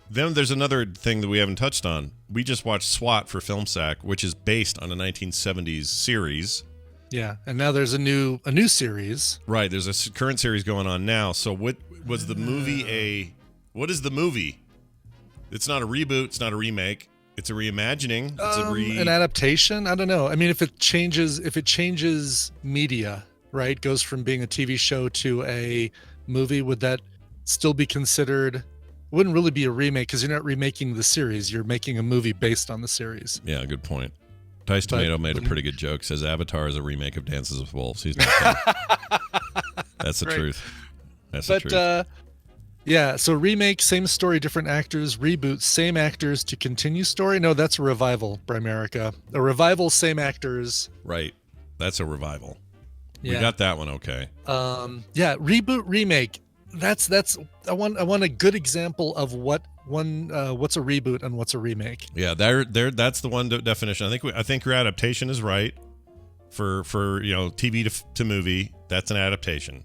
Then there's another thing that we haven't touched on. We just watched SWAT for FilmSack, which is based on a 1970s series. Yeah, and now there's a new series. Right, there's a current series going on now. So what was the movie what is the movie? It's not a reboot, it's not a remake. It's a reimagining. It's an adaptation. I don't know. I mean, if it changes media, right, goes from being a TV show to a movie, would that still be considered? Wouldn't really be a remake because you're not remaking the series. You're making a movie based on the series. Yeah, good point. Dice Tomato made a pretty good joke. Says Avatar is a remake of Dances with Wolves. He's not kidding. That's the truth. That's the truth. Yeah, so remake, same story, different actors. Reboot, same actors to continue story. No, that's a revival, Brimerica. A revival, same actors. Right, that's a revival. Yeah. We got that one okay. Reboot, remake. That's. I want a good example of what's a reboot and what's a remake. Yeah, that's the one definition. I think your adaptation is right. For TV to movie, that's an adaptation.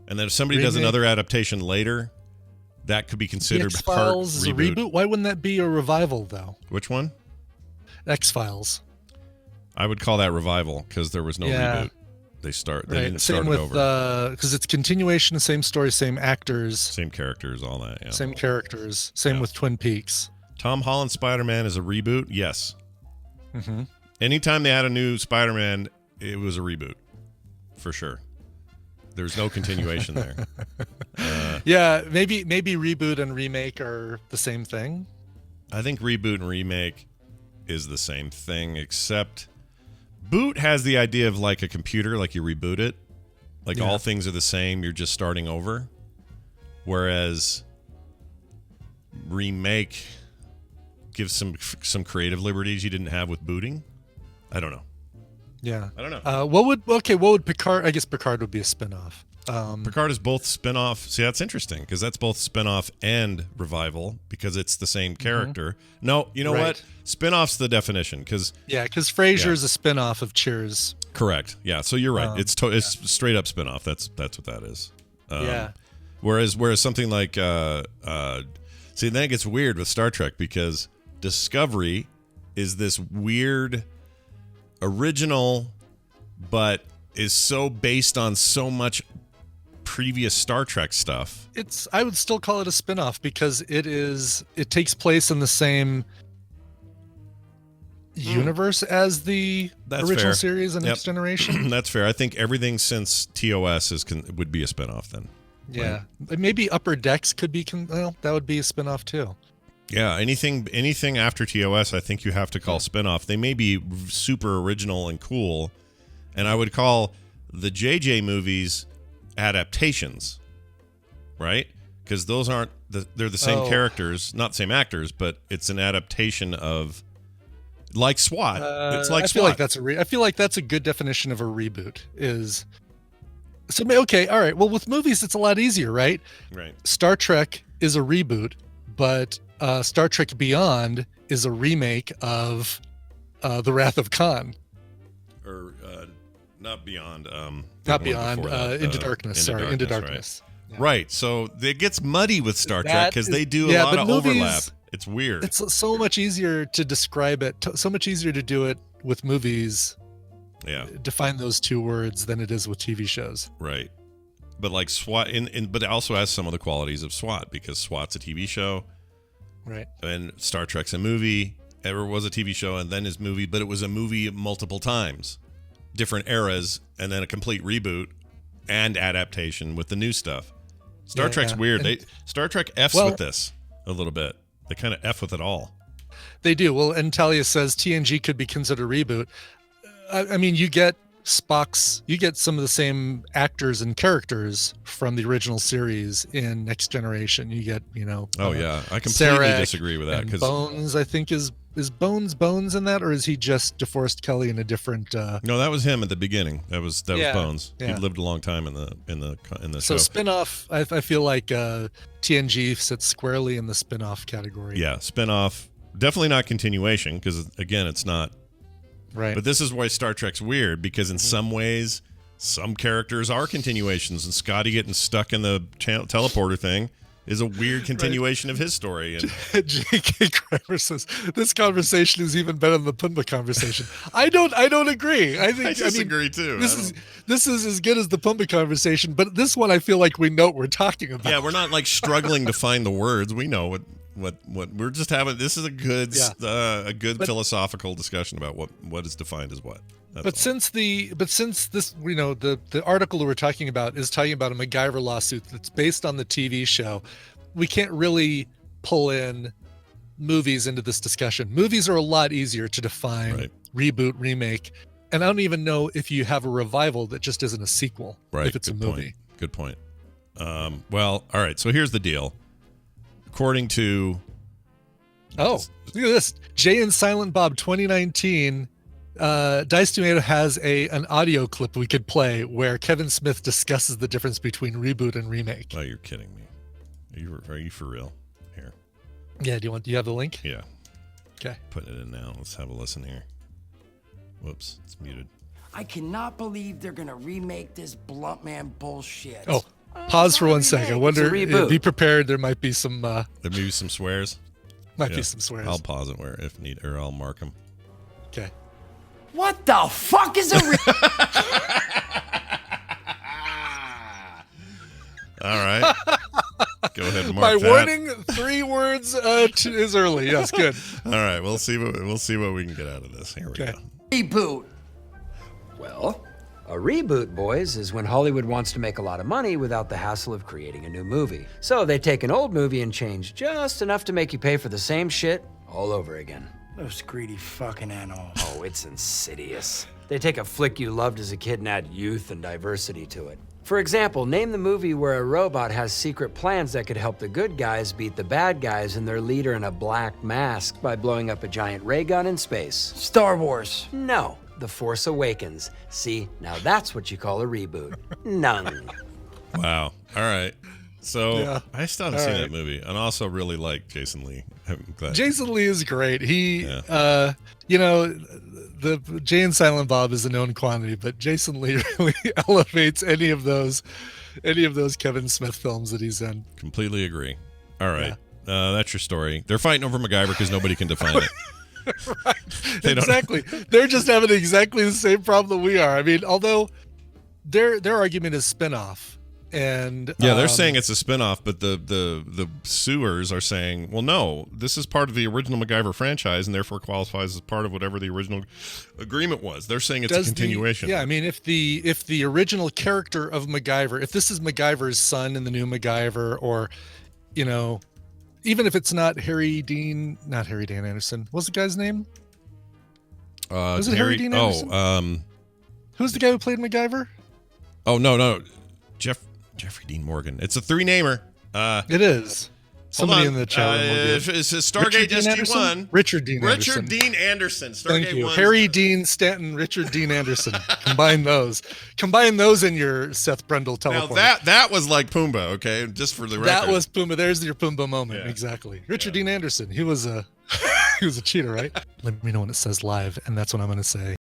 And then if somebody does another adaptation later, that could be considered X-Files is a reboot. Why wouldn't that be a revival, though? Which one? X-Files. I would call that revival because there was no reboot. They didn't start it over. Because it's continuation, same story, same actors. Same characters, all that, yeah. Same characters. Same with Twin Peaks. Tom Holland Spider-Man is a reboot? Yes. Mm-hmm. Anytime they had a new Spider-Man, it was a reboot. For sure. There's no continuation there. Maybe reboot and remake are the same thing. I think reboot and remake is the same thing, except boot has the idea of like a computer, like you reboot it. Like all things are the same, you're just starting over. Whereas remake give some creative liberties you didn't have with booting. I don't know. Yeah. I don't know. What would Picard? I guess Picard would be a spinoff. Picard is both spinoff. See, that's interesting because that's both spinoff and revival because it's the same character. No, you know what? Spinoff's the definition because Frasier is a spinoff of Cheers. Correct. Yeah. So you're right. It's straight up spinoff. That's what that is. Whereas something like see, then it gets weird with Star Trek because Discovery is this weird original, but is so based on so much previous Star Trek stuff. I would still call it a spinoff because it takes place in the same universe as the original series and Next Generation. That's fair. I think everything since TOS would be a spinoff then. Yeah. Right? Maybe Upper Decks could be that would be a spinoff too. Yeah, anything after TOS I think you have to call spinoff. They may be super original and cool, and I would call the JJ movies adaptations, right? Because those aren't they're the same characters, not the same actors, but it's an adaptation of like SWAT. It's like SWAT. I feel like that's a good definition of a reboot. Okay, all right. Well, with movies, it's a lot easier, right? Right. Star Trek is a reboot, but Star Trek Beyond is a remake of The Wrath of Khan. Or not Beyond. Not Beyond. Into Darkness. Into Darkness. Right. Yeah. Right. So it gets muddy with Star Trek because they do a lot of overlap. It's weird. It's so much easier to describe it. So much easier to do it with movies. Yeah. Define those two words than it is with TV shows. Right. But like SWAT, but it also has some of the qualities of SWAT because SWAT's a TV show. Right. And Star Trek's a movie. Ever was a TV show and then his movie, but it was a movie multiple times. Different eras, and then a complete reboot and adaptation with the new stuff. Star Trek's weird. Star Trek F's with this a little bit. They kind of F with it all. They do. Well, and Talia says TNG could be considered a reboot. I mean, you get some of the same actors and characters from the original series in Next Generation. You get, I completely disagree with that. Because Bones, I think, is Bones in that, or is he just DeForest Kelley in a different? No, that was him at the beginning. That was Bones. Yeah. He lived a long time in the so show. Spinoff, I feel like TNG sits squarely in the spinoff category. Yeah, spinoff, definitely not continuation because again, it's not. Right. But this is why Star Trek's weird because in some ways, some characters are continuations, and Scotty getting stuck in the teleporter thing is a weird continuation of his story. And J.K. Kramer says this conversation is even better than the Pumbaa conversation. I don't agree. I disagree too. This is as good as the Pumbaa conversation, but this one I feel like we know what we're talking about. Yeah, we're not like struggling to find the words. We know what we're just having. This is a good philosophical discussion about what is defined as what. Since this, the article that we're talking about is talking about a MacGyver lawsuit that's based on the TV show, we can't really pull in movies into this discussion. Movies are a lot easier to define, reboot, remake, and I don't even know if you have a revival that just isn't a sequel. Right. If it's a movie. Good point. Well, all right. So here's the deal. According to look at this, Jay and Silent Bob 2019. Dice Tomato has an audio clip we could play where Kevin Smith discusses the difference between reboot and remake. Oh, you're kidding me. Are you for real? Here. Yeah, do you have the link? Yeah. Okay. Putting it in now. Let's have a listen here. Whoops, it's muted. I cannot believe they're gonna remake this Blunt Man bullshit. Oh, pause for 1 second. I wonder, be prepared. There might be some there may be some swears. Might be some swears. I'll pause it where if need, or I'll mark them. Okay. What the fuck is a All right. Go ahead and mark My that. warning, 3 words is early. Yes, good. All right, we'll see what we can get out of this. Here we go. Reboot. Well, a reboot, boys, is when Hollywood wants to make a lot of money without the hassle of creating a new movie. So they take an old movie and change just enough to make you pay for the same shit all over again. Those greedy fucking animals. Oh, it's insidious. They take a flick you loved as a kid and add youth and diversity to it. For example, name the movie where a robot has secret plans that could help the good guys beat the bad guys and their leader in a black mask by blowing up a giant ray gun in space. Star Wars. No, The Force Awakens. See, now that's what you call a reboot. None. Wow. All right. So Yeah. I still haven't seen that movie, and also really like Jason Lee. I'm glad. Jason Lee is great. He, you know, the Jay and Silent Bob is a known quantity, but Jason Lee really elevates any of those Kevin Smith films that he's in. Completely agree. All right. That's your story. They're fighting over MacGyver because nobody can define it. Right. Exactly. They're just having exactly the same problem that we are. I mean, although their argument is spin-off. And they're saying it's a spinoff, but the suers are saying, well, no, this is part of the original MacGyver franchise and therefore qualifies as part of whatever the original agreement was. They're saying it's a continuation. I mean, if the original character of MacGyver, if this is MacGyver's son in the new MacGyver, or, you know, even if it's not not Harry Dean Anderson, what's the guy's name? Was it Harry Dean Anderson? Who's the guy who played MacGyver? Oh, no. Jeffrey Dean Morgan. It's a three-namer. It is. Somebody in the chat room. It's Stargate SG-1. Richard Dean Anderson. Richard Dean Anderson. Stargate Thank you. 1. Harry Dean Stanton, Richard Dean Anderson. Combine those in your Seth Brendel teleport. Now that was like Pumbaa, okay? Just for the record. That was Pumbaa. There's your Pumbaa moment. Yeah. Exactly. Richard Dean Anderson. He was a cheater, right? Let me know when it says live, and that's what I'm going to say.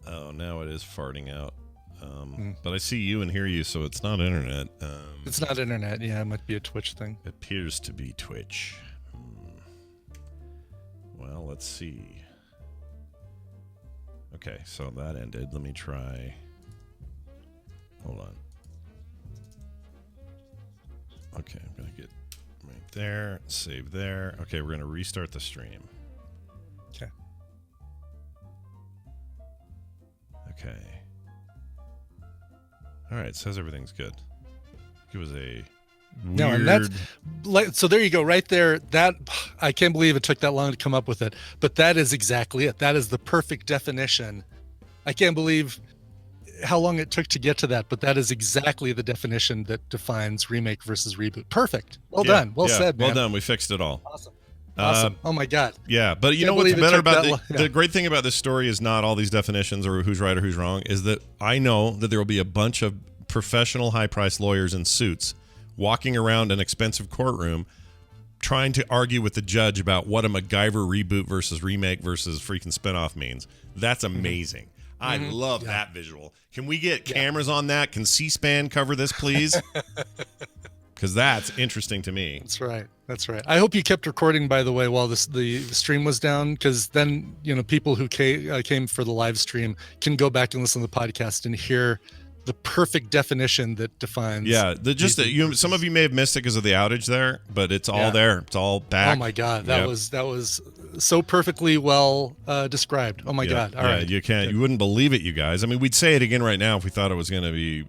Oh, now it is farting out. But I see you and hear you, so it's not internet. It's not internet. Yeah, it might be a Twitch thing. It appears to be Twitch. Well, let's see. Okay, so that ended. Let me try. Hold on. Okay, I'm going to get right there. Save there. Okay, we're going to restart the stream. Okay. All right. Says everything's good. It was a weird... No, and that's like, so there you go, right there. That I can't believe it took that long to come up with it, but that is exactly it. That is the perfect definition. I can't believe how long it took to get to that, but that is exactly the definition that defines remake versus reboot. Perfect. Well done. Well said, man. Well done. We fixed it all. Awesome. Oh my God. Yeah, but you know what's better about the great thing about this story is not all these definitions or who's right or who's wrong, is that I know that there will be a bunch of professional high-priced lawyers in suits walking around an expensive courtroom trying to argue with the judge about what a MacGyver reboot versus remake versus freaking spinoff means. That's amazing. I love that visual. Can we get cameras on that? Can C-SPAN cover this, please? Because that's interesting to me. That's right. I hope you kept recording, by the way, while the stream was down, because then, you know, people who came for the live stream can go back and listen to the podcast and hear the perfect definition that defines. Yeah, some of you may have missed it because of the outage there, but it's all there. It's all back. Oh my God, that was so perfectly well described. Oh my God. All right. You wouldn't believe it, you guys. I mean, we'd say it again right now if we thought it was going to be.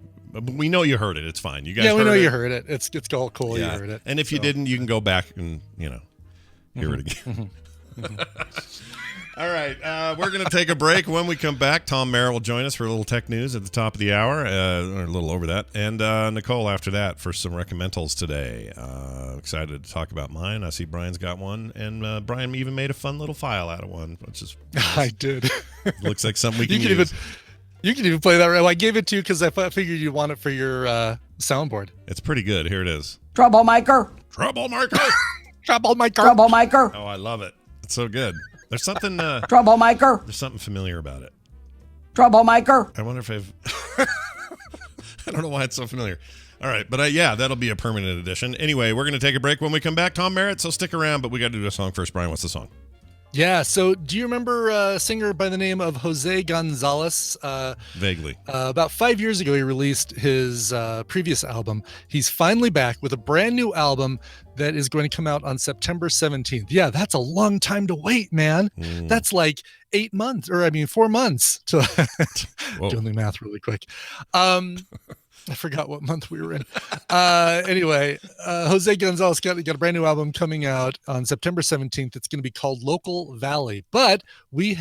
We know you heard it. It's fine. You guys. Yeah, we know you heard it. It's all cool. Yeah. You heard it. And if you didn't, you can go back and hear it again. All right, we're going to take a break. When we come back, Tom Merrill will join us for a little tech news at the top of the hour, or a little over that, and Nicole after that for some recommendals today. Excited to talk about mine. I see Brian's got one, and Brian even made a fun little file out of one, which is nice. I did. Looks like something we can use. You can even play that. I gave it to you because I figured you'd want it for your soundboard. It's pretty good. Here it is. Troublemaker. Troublemaker. Troublemaker. Troublemaker. Oh, I love it. It's so good. There's something. Troublemaker. There's something familiar about it. Troublemaker. I wonder if I've. I don't know why it's so familiar. All right, but yeah, that'll be a permanent addition. Anyway, we're going to take a break when we come back. Tom Merritt, so stick around, but we got to do a song first. Brian, what's the song? Yeah, so do you remember a singer by the name of Jose Gonzalez? Vaguely. About 5 years ago, he released his previous album. He's finally back with a brand new album that is going to come out on September 17th. Yeah, that's a long time to wait, man. That's like 4 months to doing the math really quick. I forgot what month we were in. Anyway, Jose Gonzalez got a brand new album coming out on September 17th. It's going to be called Local Valley. But we're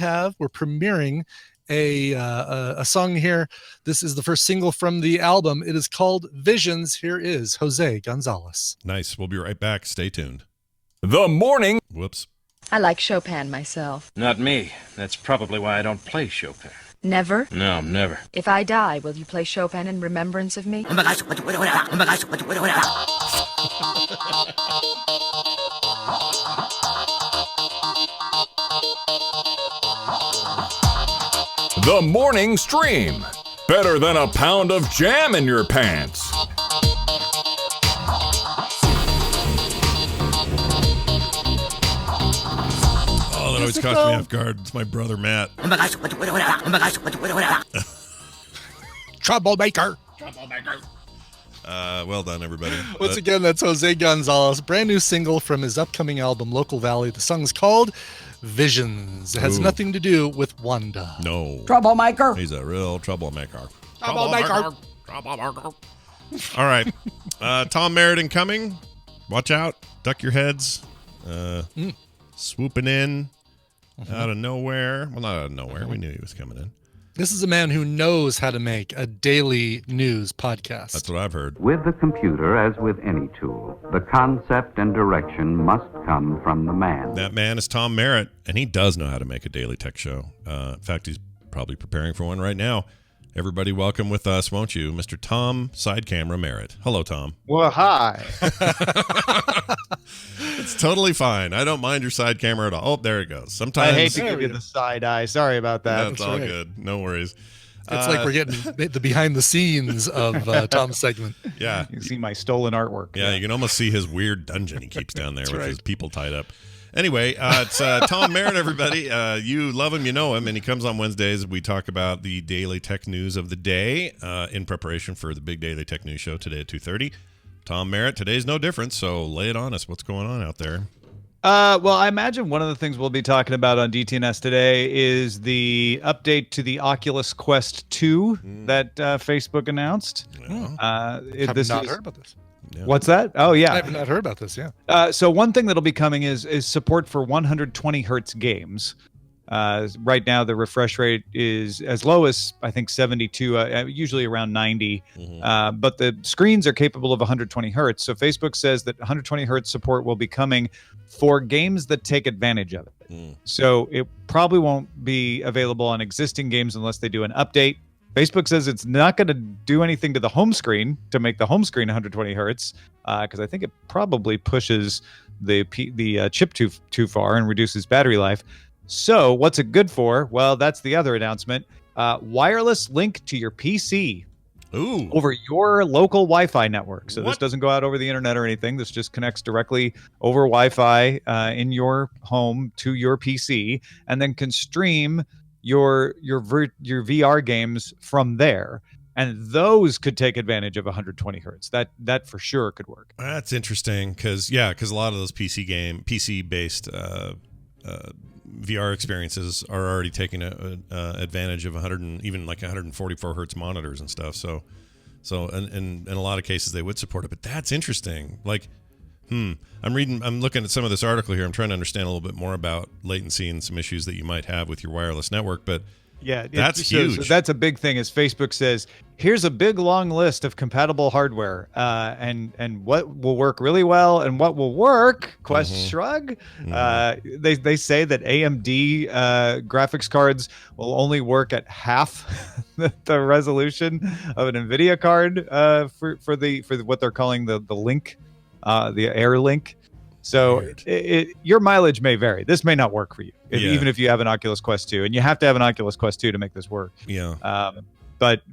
premiering a song here. This is the first single from the album. It is called Visions. Here is Jose Gonzalez. Nice. We'll be right back. Stay tuned. The morning. Whoops. I like Chopin myself. Not me. That's probably why I don't play Chopin. Never? No, never. If I die, will you play Chopin in remembrance of me? Oh my gosh, The morning stream. Better than a pound of jam in your pants. Oh, that always caught me off guard. It's my brother, Matt. Oh my gosh, Troublemaker. Well done, everybody. Once again, that's Jose Gonzalez. Brand new single from his upcoming album, Local Valley. The song's called Visions. It has nothing to do with Wanda. No. Troublemaker. He's a real troublemaker. Troublemaker. All right. Tom Merritt incoming. Watch out. Duck your heads. Swooping in out of nowhere. Well, not out of nowhere. We knew he was coming in. This is a man who knows how to make a daily news podcast. That's what I've heard. With the computer, as with any tool, the concept and direction must come from the man. That man is Tom Merritt, and he does know how to make a daily tech show. In fact, he's probably preparing for one right now. Everybody welcome with us, won't you, Mr. Tom Side Camera Merritt. Hello, Tom. Well, hi. It's totally fine. I don't mind your side camera at all. Oh, there it goes. Sometimes I hate to give you the side eye. Sorry about that. That's all good. No worries. It's like we're getting the behind the scenes of Tom's segment. Yeah. You can see my stolen artwork. Yeah, you can almost see his weird dungeon he keeps down there with his people tied up. Anyway, it's Tom Merritt, everybody. You love him, you know him, and he comes on Wednesdays. We talk about the daily tech news of the day in preparation for the big daily tech news show today at 2:30. Tom Merritt, today's no different, so lay it on us. What's going on out there? Well, I imagine one of the things we'll be talking about on DTNS today is the update to the Oculus Quest 2 that Facebook announced. I've not heard about this. Yeah. What's that? Oh, yeah. I've not heard about this, yeah. So one thing that'll be coming is support for 120 hertz games. Right now, the refresh rate is as low as, I think, 72, usually around 90. But the screens are capable of 120 hertz. So Facebook says that 120 hertz support will be coming for games that take advantage of it. So it probably won't be available on existing games unless they do an update. Facebook says it's not going to do anything to the home screen to make the home screen 120 hertz because I think it probably pushes the chip too far and reduces battery life. So what's it good for? Well, that's the other announcement. Wireless link to your PC over your local Wi-Fi network. So this doesn't go out over the internet or anything. This just connects directly over Wi-Fi in your home to your PC and then can stream your VR games from there. And those could take advantage of 120 hertz. That for sure could work. That's interesting because a lot of those PC-based VR experiences are already taking advantage of 144 hertz monitors and stuff. So in a lot of cases they would support it. But that's interesting. I'm looking at some of this article here. I'm trying to understand a little bit more about latency and some issues that you might have with your wireless network. But yeah, that's huge. So that's a big thing. Is Facebook says, here's a big long list of compatible hardware, and what will work really well and what will work? Shrug. They say that AMD graphics cards will only work at half the resolution of an NVIDIA card for what they're calling the link. The Air Link. So your mileage may vary. This may not work for you, even if you have an Oculus Quest 2. And you have to have an Oculus Quest 2 to make this work. Yeah. But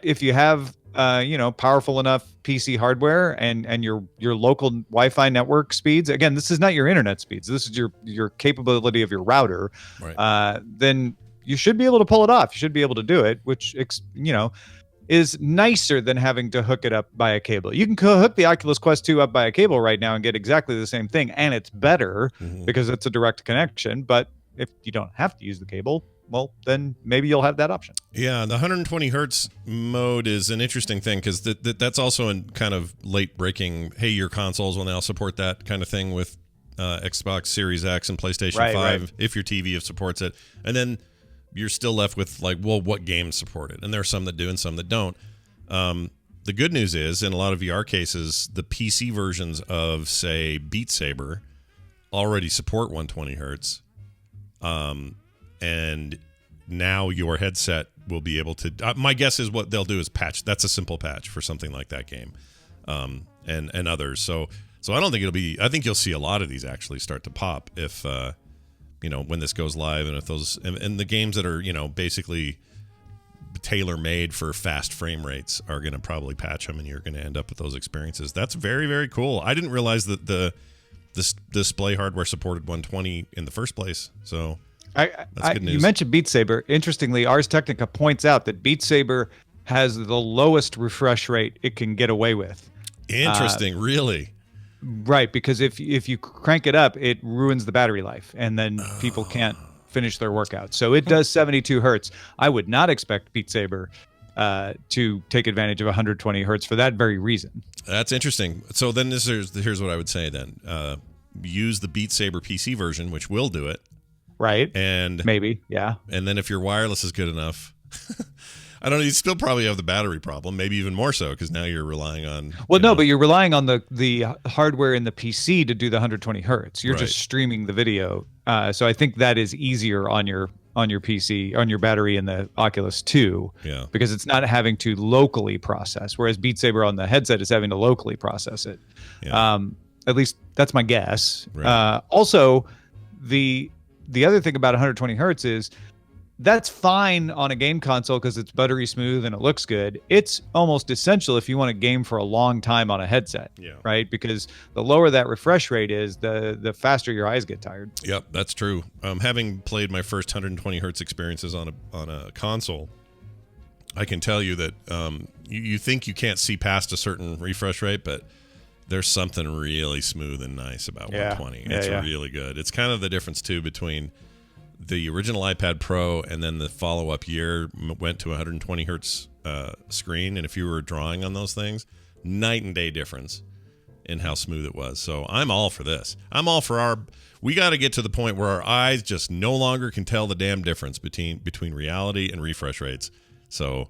if you have powerful enough PC hardware and your local Wi-Fi network speeds, again, this is not your internet speeds, this is your capability of your router, right. Then you should be able to pull it off. You should be able to do it, which is nicer than having to hook it up by a cable. You can hook the Oculus Quest 2 up by a cable right now and get exactly the same thing, and it's better because it's a direct connection. But if you don't have to use the cable, well, then maybe you'll have that option. Yeah, the 120 hertz mode is an interesting thing because that's also in kind of late breaking, hey, your consoles will now support that kind of thing with Xbox Series X and PlayStation 5, if your TV supports it. And then you're still left with like, well, what games support it? And there are some that do and some that don't. The good news is, in a lot of VR cases, the PC versions of, say, Beat Saber already support 120 hertz. And now your headset will be able to... my guess is what they'll do is patch. That's a simple patch for something like that game, and others. So I don't think it'll be... I think you'll see a lot of these actually start to pop if... when this goes live, and if those and the games that are basically tailor-made for fast frame rates are going to probably patch them, and you're going to end up with those experiences. That's very, very cool. I didn't realize that the display hardware supported 120 in the first place. So that's good news. You mentioned Beat Saber. Interestingly, Ars Technica points out that Beat Saber has the lowest refresh rate it can get away with. Interesting, really. Right, because if you crank it up, it ruins the battery life, and then people can't finish their workout. So it does 72 hertz. I would not expect Beat Saber to take advantage of 120 hertz for that very reason. That's interesting. So then here's what I would say then. Use the Beat Saber PC version, which will do it. Right. And maybe, yeah. And then if your wireless is good enough... I don't know. You still probably have the battery problem, maybe even more so, because now you're relying on. Well, but you're relying on the hardware in the PC to do the 120 hertz. You're just streaming the video, so I think that is easier on your PC, on your battery in the Oculus 2, because it's not having to locally process, whereas Beat Saber on the headset is having to locally process it. Yeah. At least that's my guess. Right. Also, the other thing about 120 hertz is. That's fine on a game console because it's buttery smooth and it looks good. It's almost essential if you want to game for a long time on a headset, right? Because the lower that refresh rate is, the faster your eyes get tired. Yep, that's true. Having played my first 120 hertz experiences on a console, I can tell you that you think you can't see past a certain refresh rate, but there's something really smooth and nice about 120. It's really good. It's kind of the difference too between the original iPad Pro and then the follow-up year went to 120 hertz screen, and if you were drawing on those things, night and day difference in how smooth it was. So I'm all for this. I'm all for we got to get to the point where our eyes just no longer can tell the damn difference between reality and refresh rates. So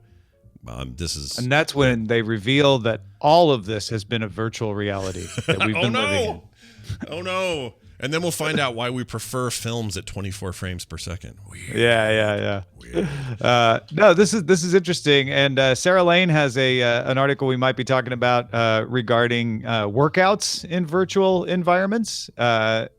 this is... And that's when they reveal that all of this has been a virtual reality that we've been living in. Oh, no. And then we'll find out why we prefer films at 24 frames per second. Weird. Yeah. Weird. No, this is interesting. And Sarah Lane has an article we might be talking about regarding workouts in virtual environments. Is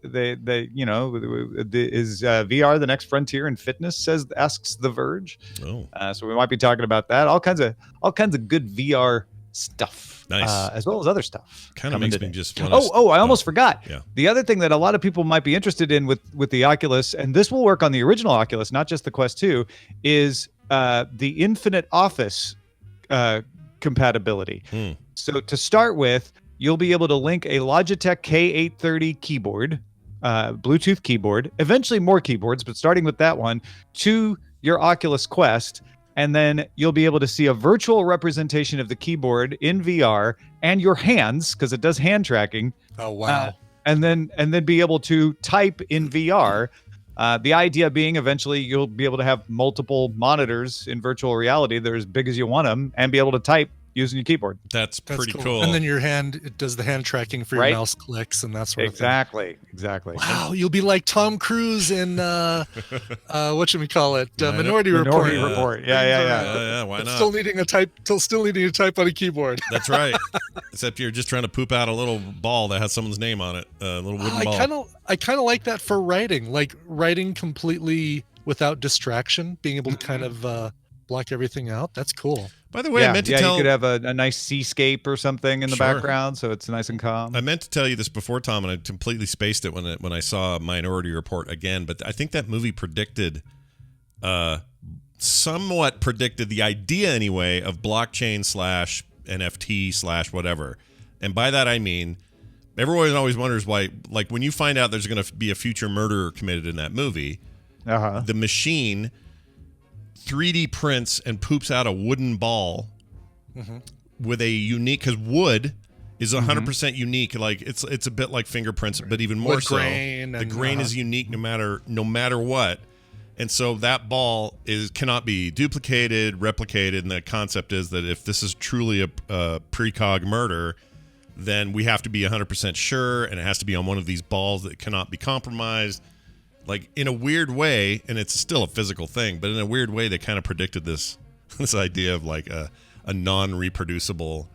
VR the next frontier in fitness? Asks The Verge. Oh. So we might be talking about that. All kinds of good VR stuff. Nice. As well as other stuff. Kind of makes me just want to... I almost forgot. Yeah. The other thing that a lot of people might be interested in with the Oculus, and this will work on the original Oculus, not just the Quest 2, is the Infinite Office compatibility. So to start with, you'll be able to link a Logitech K830 keyboard, Bluetooth keyboard, eventually more keyboards, but starting with that one, to your Oculus Quest. And then you'll be able to see a virtual representation of the keyboard in VR and your hands, because it does hand tracking. Oh, wow. And then be able to type in VR. The idea being eventually you'll be able to have multiple monitors in virtual reality. They're as big as you want them, and be able to type using your keyboard. That's pretty cool. And then it does the hand tracking for your mouse clicks and that sort of thing. Exactly. Wow, you'll be like Tom Cruise in whatchamacallit, Minority Report. Yeah, why not? Still needing to type on a keyboard. That's right. Except you're just trying to poop out a little ball that has someone's name on it, a little wooden ball. I kind of like that for writing, completely without distraction, being able to kind of block everything out. That's cool. By the way, I meant to tell you could have a nice seascape or something in the background, so it's nice and calm. I meant to tell you this before, Tom, and I completely spaced it when I saw Minority Report again. But I think that movie somewhat predicted the idea anyway of blockchain / NFT / whatever. And by that I mean, everyone always wonders why, like when you find out there's going to be a future murder committed in that movie, the machine 3D prints and poops out a wooden ball with a unique, because wood is 100% unique. Like it's a bit like fingerprints, but even more so. The grain is unique no matter what. And so that ball cannot be duplicated, replicated, and the concept is that if this is truly a precog murder, then we have to be 100% sure, and it has to be on one of these balls that cannot be compromised. Like, in a weird way, and it's still a physical thing, but in a weird way, they kind of predicted this idea of like a non-reproducible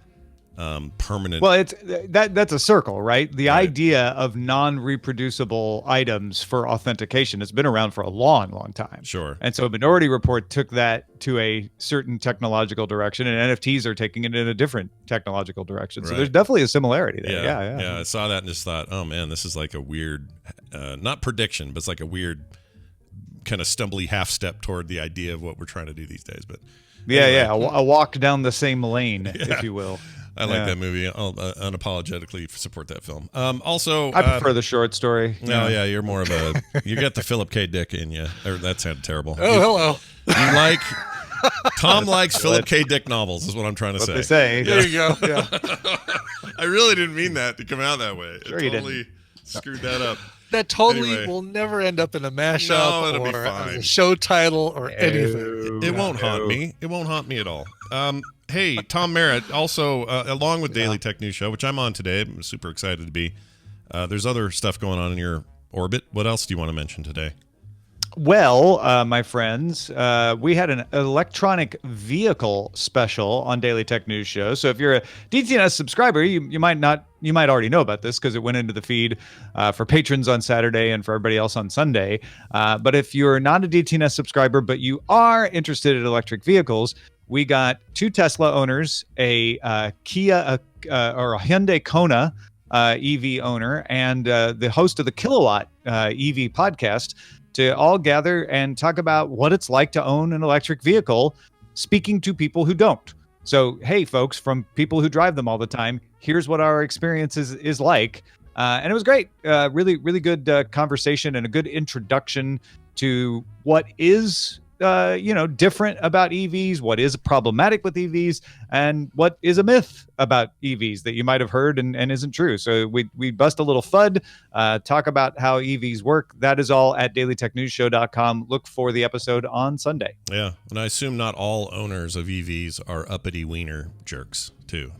permanent. Well, that's a circle, right? The idea of non-reproducible items for authentication has been around for a long, long time. Sure. And so Minority Report took that to a certain technological direction, and NFTs are taking it in a different technological direction. So there's definitely a similarity there. Yeah. I saw that and just thought, oh man, this is like a weird, not prediction, but it's like a weird kind of stumbly half step toward the idea of what we're trying to do these days. But anyway. A walk down the same lane, if you will. I like that movie. I'll unapologetically support that film. Also, I prefer the short story. No, you're more of you got the Philip K. Dick in you. That sounded terrible. Oh, hello. Tom likes Philip K. Dick novels, is what I'm trying to say. They say. There you go. Yeah. I really didn't mean that to come out that way. Sure it totally screwed that up. That totally will never end up in a mashup it'll or be fine. as a show title or anything. It won't haunt me. It won't haunt me at all. Hey, Tom Merritt, also, along with Daily Tech News Show, which I'm on today, I'm super excited to be. There's other stuff going on in your orbit. What else do you want to mention today? Well, my friends, we had an electronic vehicle special on Daily Tech News Show. So if you're a DTNS subscriber, you might already know about this because it went into the feed for patrons on Saturday and for everybody else on Sunday. But if you're not a DTNS subscriber, but you are interested in electric vehicles, we got 2 Tesla owners, a Kia or a Hyundai Kona EV owner, and the host of the Kilowatt EV podcast to all gather and talk about what it's like to own an electric vehicle, speaking to people who don't. So, hey, folks, from people who drive them all the time, here's what our experience is like. And it was great. Really, really good conversation and a good introduction to what is different about EVs, what is problematic with EVs, and what is a myth about EVs that you might have heard and isn't true. So we bust a little FUD, talk about how EVs work. That is all at dailytechnewsshow.com. Look for the episode on Sunday. Yeah, and I assume not all owners of EVs are uppity wiener jerks too.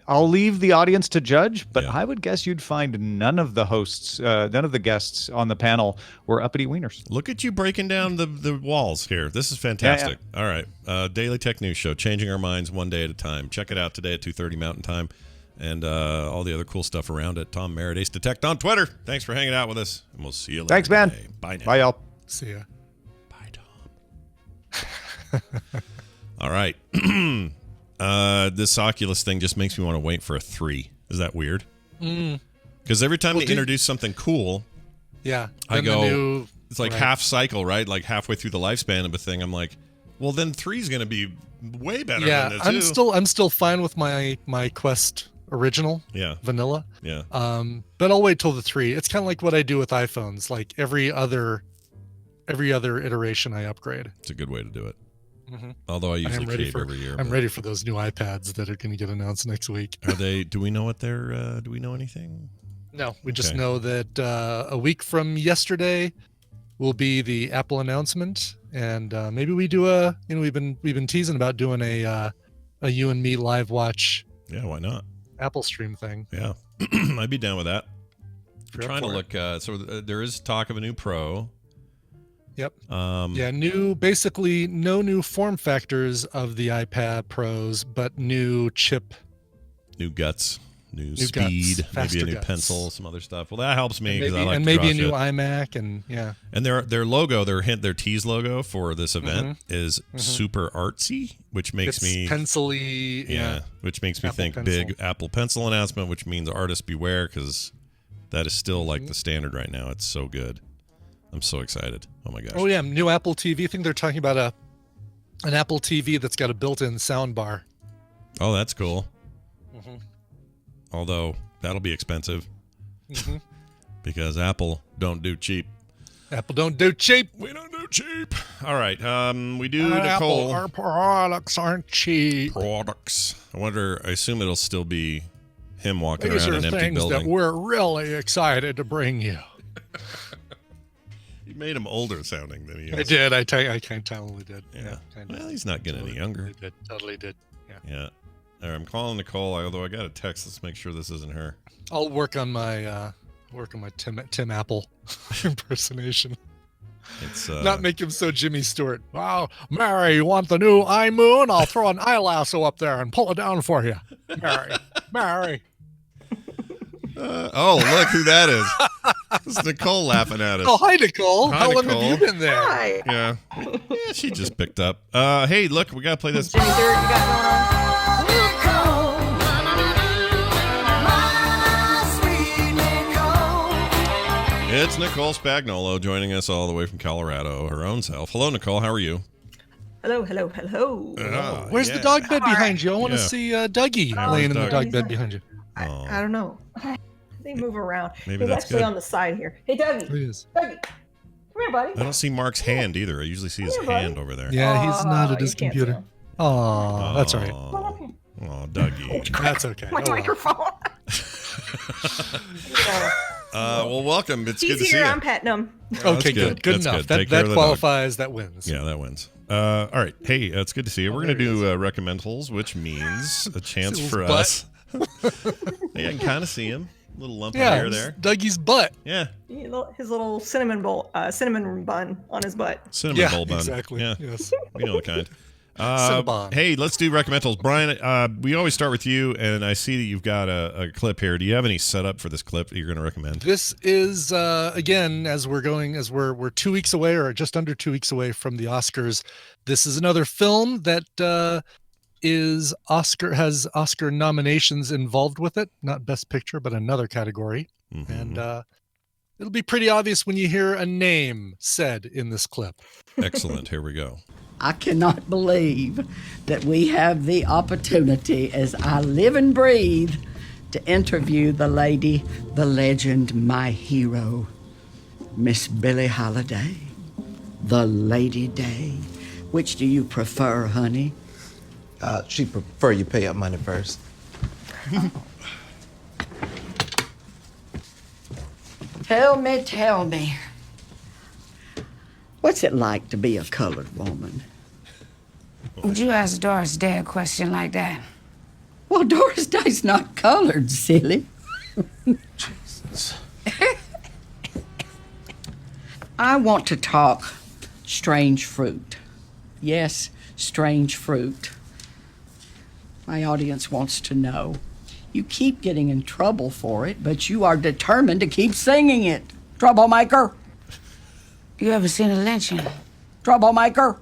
I'll leave the audience to judge, but I would guess you'd find none of the hosts, none of the guests on the panel were uppity wieners. Look at you breaking down the walls here. This is fantastic. Yeah. All right. Daily Tech News Show, changing our minds one day at a time. Check it out today at 2:30 Mountain Time, and all the other cool stuff around it. Tom Merritt, Ace Detect on Twitter. Thanks for hanging out with us, and we'll see you later. Thanks, man. Today. Bye now. Bye, y'all. See ya. Bye, Tom. All right. This Oculus thing just makes me want to wait for a 3. Is that weird? Because every time they introduce something cool, I go, it's like half cycle, right? Like halfway through the lifespan of a thing, I'm like, well, then 3 is going to be way better than the 2. I'm still fine with my Quest original, vanilla. Yeah. But I'll wait till the 3. It's kind of like what I do with iPhones. Like every other iteration, I upgrade. It's a good way to do it. Mm-hmm. Although I usually cave every year. I'm ready for those new iPads that are going to get announced next week. Are they? Do we know what they're? Do we know anything? No, we just know that a week from yesterday will be the Apple announcement, and maybe we do we've been teasing about doing a you and me live watch. Yeah, why not? Apple stream thing. Yeah, I'd be down with that. I'm trying to look. So there is talk of a new Pro. Yep. Basically no new form factors of the iPad Pros, but new chip. New guts. new speed, guts, maybe a new guts. pencil, some other stuff. Well, that helps me because I like and to maybe draw a new shit. iMac and And their logo, their tease logo for this event is super artsy, which makes me pencil-y. Yeah, which makes me think pencil. big Apple Pencil announcement, which means artists beware because that is still like the standard right now. It's so good. I'm so excited. Oh my gosh. Oh yeah, new Apple TV. I think they're talking about an Apple TV that's got a built-in sound bar. Oh, that's cool. Although that'll be expensive because Apple don't do cheap. Apple don't do cheap. We don't do cheap. All right. We do Nicole. Nicole. Our products aren't cheap. Products. I assume it'll still be him walking These around are an empty things building. that we're really excited to bring you. You made him older sounding than he is. I did. I kind of totally did. Yeah. Kind of. Well, he's not getting any younger. Totally did. Yeah. Yeah. All right, I'm calling Nicole, although I got a text. Let's make sure this isn't her. I'll work on my Tim Apple impersonation. It's not make him so Jimmy Stewart. Wow, Mary, you want the new iMoon? I'll throw an eye lasso up there and pull it down for you. Mary. Oh, look who that is. This is Nicole laughing at us. Oh, hi, Nicole. Hi, How long Nicole. have you been there? Hi. Yeah, she just picked up. Hey, look, we got to play this. Jimmy Dirt, you got going on? It's Nicole Spagnolo joining us all the way from Colorado, her own self. Hello, Nicole. How are you? Hello. Where's the dog bed behind you? I want to see Dougie laying in the dog bed not- behind you. I don't know. They move around. Maybe He's that's actually good. on the side here. Hey, Dougie. He is. Dougie. Come here, buddy. I don't see Mark's hand either. I usually see his Come here, hand buddy. over there. Yeah, he's not at you his can't see computer. him. Oh, that's all right. Oh, Dougie. That's okay. My microphone. Well, welcome. It's He's good to see here. you. I'm petting him. Oh, Okay, that's good That's enough. Take care That of the qualifies. That wins. dog. Yeah, that wins. All right. Hey, it's good to see you. We're going to do recommendals, which means a chance His for butt. us. Hey, I can kind of see him. A little lump of Yeah, hair it's there. Dougie's butt. Yeah. His little cinnamon bun on his butt. Cinnamon bowl bun. Exactly. Yeah. Yes. We know the kind. Cinnabon. Hey, let's do recommendals. Brian, we always start with you, and I see that you've got a clip here. Do you have any setup for this clip that you're going to recommend? This is again, as we're 2 weeks away, or just under 2 weeks away from the Oscars. This is another film that has Oscar nominations involved with it. Not Best Picture, but another category. And it'll be pretty obvious when you hear a name said in this clip. Excellent. Here we go. I cannot believe that we have the opportunity, as I live and breathe, to interview the lady, the legend, my hero, Miss Billie Holiday, the Lady Day. Which do you prefer, honey? She'd prefer you pay up money first. Tell me. What's it like to be a colored woman? Would you ask Doris Day a question like that? Well, Doris Day's not colored, silly. Jesus. I want to talk strange fruit. Yes, strange fruit. My audience wants to know. You keep getting in trouble for it, but you are determined to keep singing it. Troublemaker. You ever seen a lynching? Troublemaker.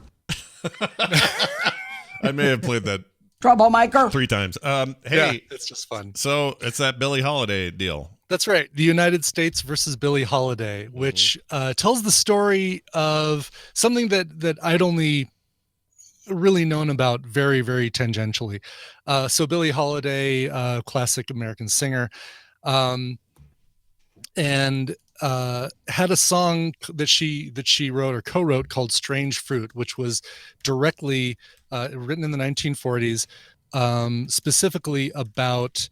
I may have played that Troublemaker. 3 times. Hey, Yeah, it's just fun. So it's that Billie Holiday deal. That's right. The United States versus Billie Holiday, which tells the story of something that I'd only really known about very, very tangentially. So Billie Holiday, classic American singer, and had a song that she wrote or co-wrote called "Strange Fruit," which was directly written in the 1940s, specifically about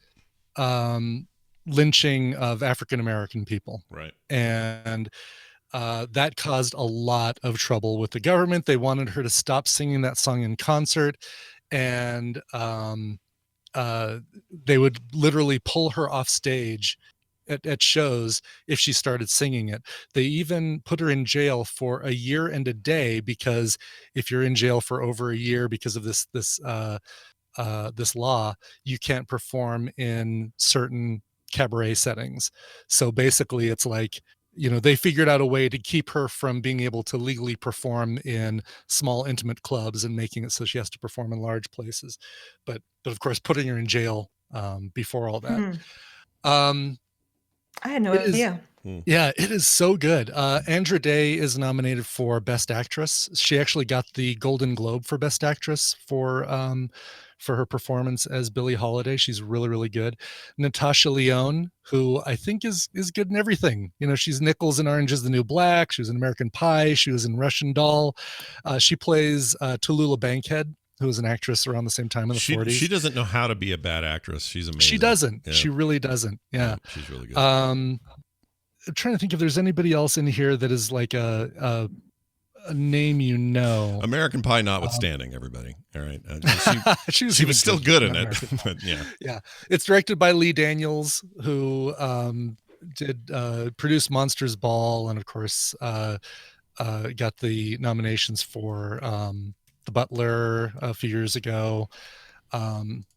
lynching of African American people. Right. And that caused a lot of trouble with the government. They wanted her to stop singing that song in concert, and they would literally pull her off stage at shows if she started singing it. They even put her in jail for a year and a day, because if you're in jail for over a year because of this this law, you can't perform in certain cabaret settings. So basically, it's like, they figured out a way to keep her from being able to legally perform in small intimate clubs and making it so she has to perform in large places. But of course, putting her in jail before all that. I had no idea. Yeah, it is so good. Andra Day is nominated for Best Actress. She actually got the Golden Globe for Best Actress for her performance as Billie Holiday. She's really, really good. Natasha Lyonne, who I think is good in everything. She's Nichols in Orange is the New Black. She was in American Pie. She was in Russian Doll. She plays Tallulah Bankhead, who was an actress around the same time in the 40s. She doesn't know how to be a bad actress. She's amazing. She doesn't. Yeah. She really doesn't. Yeah. She's really good. I'm trying to think if there's anybody else in here that is like a name American Pie notwithstanding, everybody. All right. She was still good in it. But yeah. Yeah. It's directed by Lee Daniels, who did produce Monsters Ball, and of course got the nominations for The Butler a few years ago.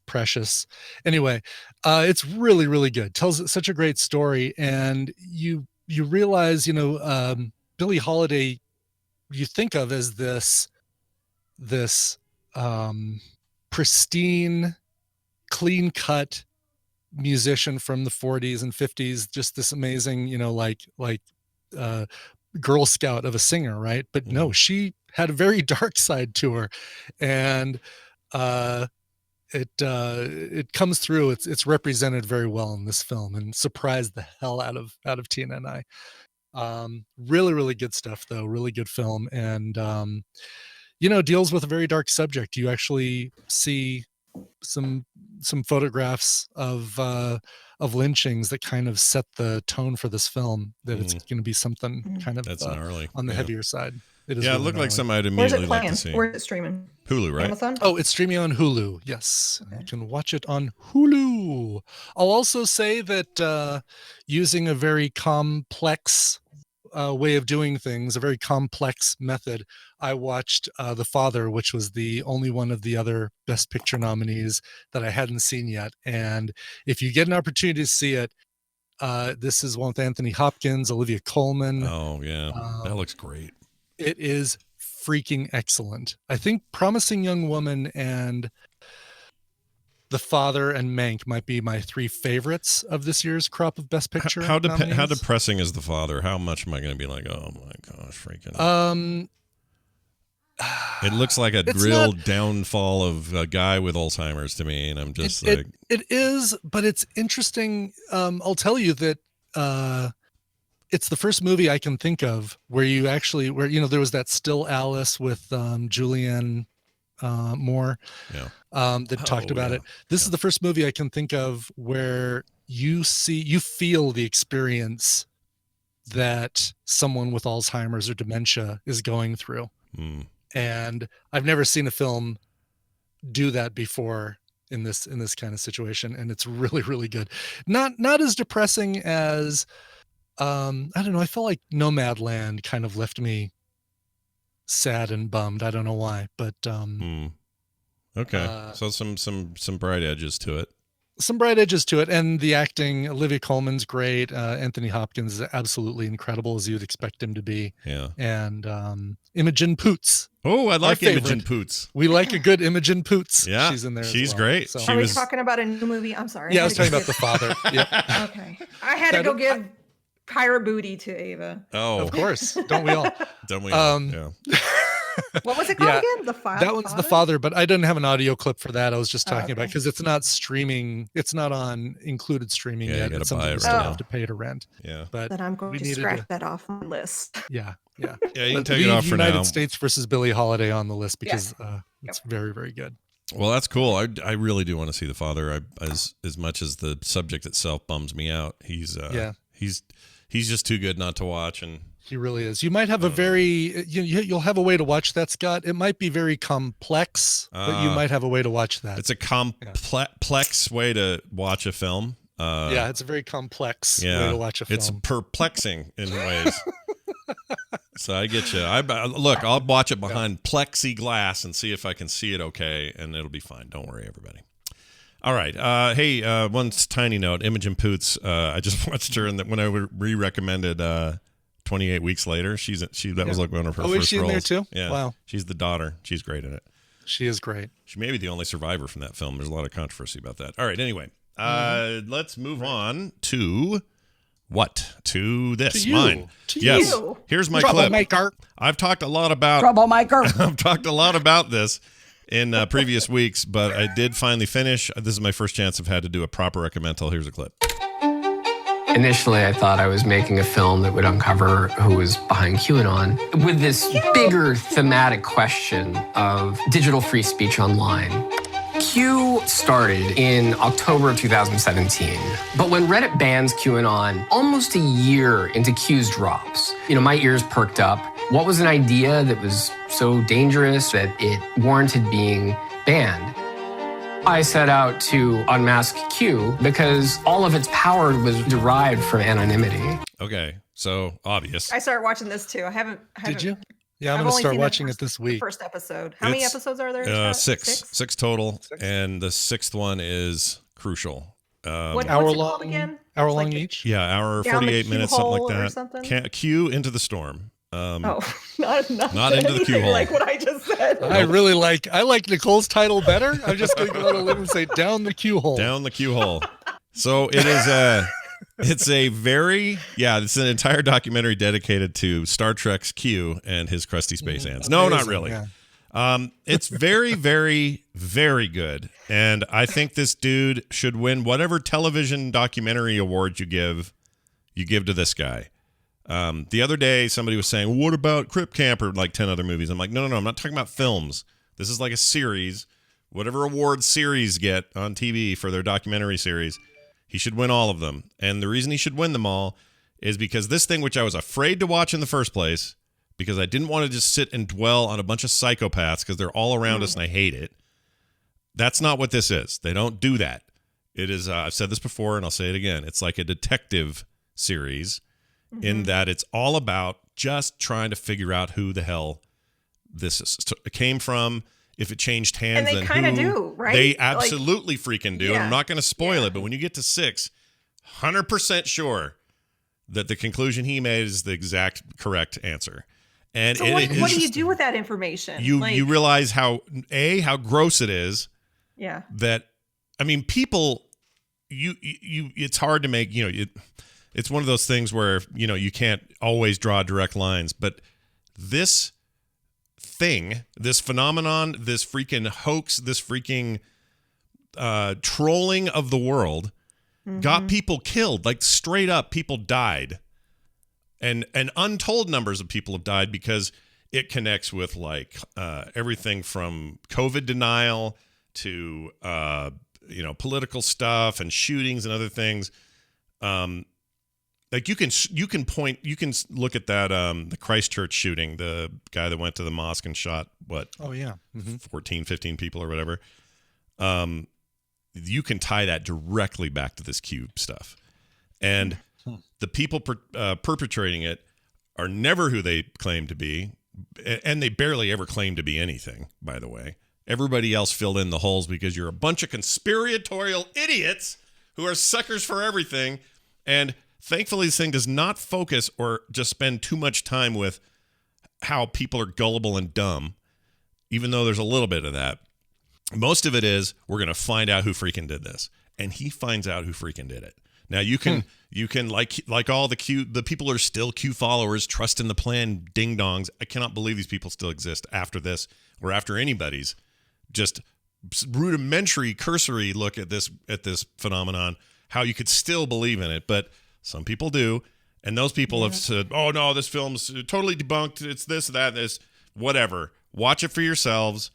Precious. Anyway, it's really, really good. Tells such a great story, and you realize, Billie Holiday, you think of as this pristine, clean cut musician from the 40s and 50s, just this amazing, Girl Scout of a singer, right? But no, she had a very dark side to her, and it comes through. It's represented very well in this film, and surprised the hell out of Tina and I. Really, really good stuff, though. Really good film, and deals with a very dark subject. You actually see some photographs of lynchings that kind of set the tone for this film. That it's going to be something kind of that's gnarly on the heavier side. It is it looked like something I'd immediately like to see. Where's it streaming? Hulu, right? Amazon? Oh, it's streaming on Hulu. Yes, okay. You can watch it on Hulu. I'll also say that using a very complex way of doing things, a very complex method, I watched The Father, which was the only one of the other Best Picture nominees that I hadn't seen yet. And if you get an opportunity to see it, this is one with Anthony Hopkins, Olivia Colman. Oh, yeah. That looks great. It is freaking excellent. I think Promising Young Woman and The Father and Mank might be my three favorites of this year's crop of Best Picture. How depressing is The Father? How much am I going to be like, oh my gosh, freaking? It looks like a real downfall of a guy with Alzheimer's to me, and I'm just it is, but it's interesting. I'll tell you that it's the first movie I can think of where there was that Still Alice with Julianne Moore that talked about it. This is the first movie I can think of where you feel the experience that someone with Alzheimer's or dementia is going through. And I've never seen a film do that before in this kind of situation, and it's really, really good. Not as depressing as I don't know, I felt like Nomadland kind of left me sad and bummed. I don't know why, but okay. So some bright edges to it. Some bright edges to it, and the acting. Olivia Colman's great. Anthony Hopkins is absolutely incredible, as you'd expect him to be. Yeah. And Imogen Poots. Oh, I like Imogen Poots. We like a good Imogen Poots. Yeah, she's in there. She's great. So. Are we talking about a new movie? I'm sorry. Yeah, I was talking about The Father. Yep. Okay. I had to go give Pirate Booty to Ava. Oh, of course. Don't we all? Don't we all? Yeah. What was it called again? The Father? That one's The Father, but I didn't have an audio clip for that. I was just talking about because it's not streaming. It's not on included streaming yet. You it's gotta buy something it you right still now. have to pay to rent. Yeah. But then I'm going to scratch that off my list. Yeah. Yeah, you can take it off for now. United States versus Billie Holiday on the list because it's very, very good. Well, that's cool. I really do want to see The Father. As much as the subject itself bums me out, he's just too good not to watch, and he really is. You might have you'll have a way to watch that, Scott. It might be very complex, but you might have a way to watch that. It's a complex way to watch a film. It's a very complex way to watch a film. It's perplexing in ways. So I get you. Look, I'll watch it behind plexiglass and see if I can see it okay, and it'll be fine. Don't worry, everybody. All right. Hey, one tiny note. Imogen Poots, I just watched her when I re-recommended 28 Weeks Later. That was like one of her first roles. Oh, is she in there too? Yeah. Wow. She's the daughter. She's great in it. She is great. She may be the only survivor from that film. There's a lot of controversy about that. All right. Anyway, let's move on to what? To this. To you. Mine. To yes. you. Here's my Troublemaker. clip. I've talked a lot about Troublemaker. I've talked a lot about this in previous weeks, but I did finally finish. This is my first chance I've had to do a proper recommendal. Here's a clip. Initially, I thought I was making a film that would uncover who was behind QAnon with this bigger thematic question of digital free speech online. Q started in October of 2017, but when Reddit bans QAnon, almost a year into Q's drops, my ears perked up. What was an idea that was so dangerous that it warranted being banned? I set out to unmask Q because all of its power was derived from anonymity. Okay, so obvious. I started watching this too. I haven't. Did you? Yeah, I'm going to start watching it this week. The first episode. How many episodes are there? Six total, and the sixth one is crucial. What's it called again? Hour long each? Yeah, hour, 48 minutes, something like that. Q into the storm. Not into the Q hole. Like what I just said. I like Nicole's title better. I'm just going to go to live and say down the Q hole. Down the Q hole. So it is it's an entire documentary dedicated to Star Trek's Q and his crusty space ants. No, not really. Yeah. It's very, very, very good. And I think this dude should win whatever television documentary award you give to this guy. The other day, somebody was saying, what about Crypt Camp or like 10 other movies? I'm like, no, I'm not talking about films. This is like a series. Whatever awards series get on TV for their documentary series, he should win all of them. And the reason he should win them all is because this thing, which I was afraid to watch in the first place, because I didn't want to just sit and dwell on a bunch of psychopaths because they're all around us and I hate it. That's not what this is. They don't do that. It is, I've said this before and I'll say it again. It's like a detective series. In that it's all about just trying to figure out who the hell this came from, if it changed hands, and they kind of do, right? They absolutely freaking do. Yeah. And I'm not going to spoil it, but when you get to 6, 100% sure that the conclusion he made is the exact correct answer. And so what do you do with that information? You realize how gross it is. Yeah. That, I mean, people, it's hard to make, it's one of those things where, you can't always draw direct lines, but this thing, this phenomenon, this freaking hoax, this freaking trolling of the world got people killed. Like straight up, people died. And untold numbers of people have died because it connects with like everything from COVID denial to, political stuff and shootings and other things. Like you can look at that the Christchurch shooting, the guy that went to the mosque and shot 14, 15 people or whatever. You can tie that directly back to this Q stuff. And the people perpetrating it are never who they claim to be, and they barely ever claim to be anything, by the way. Everybody else filled in the holes because you're a bunch of conspiratorial idiots who are suckers for everything. And thankfully, this thing does not focus or just spend too much time with how people are gullible and dumb, even though there's a little bit of that. Most of it is, we're going to find out who freaking did this. And he finds out who freaking did it. Now, you can like all the people who are still Q followers, trust in the plan, ding-dongs. I cannot believe these people still exist after this or after anybody's just rudimentary, cursory look at this phenomenon, how you could still believe in it. But some people do, and those people have said, oh, no, this film's totally debunked. It's this, that, this, whatever. Watch it for yourselves.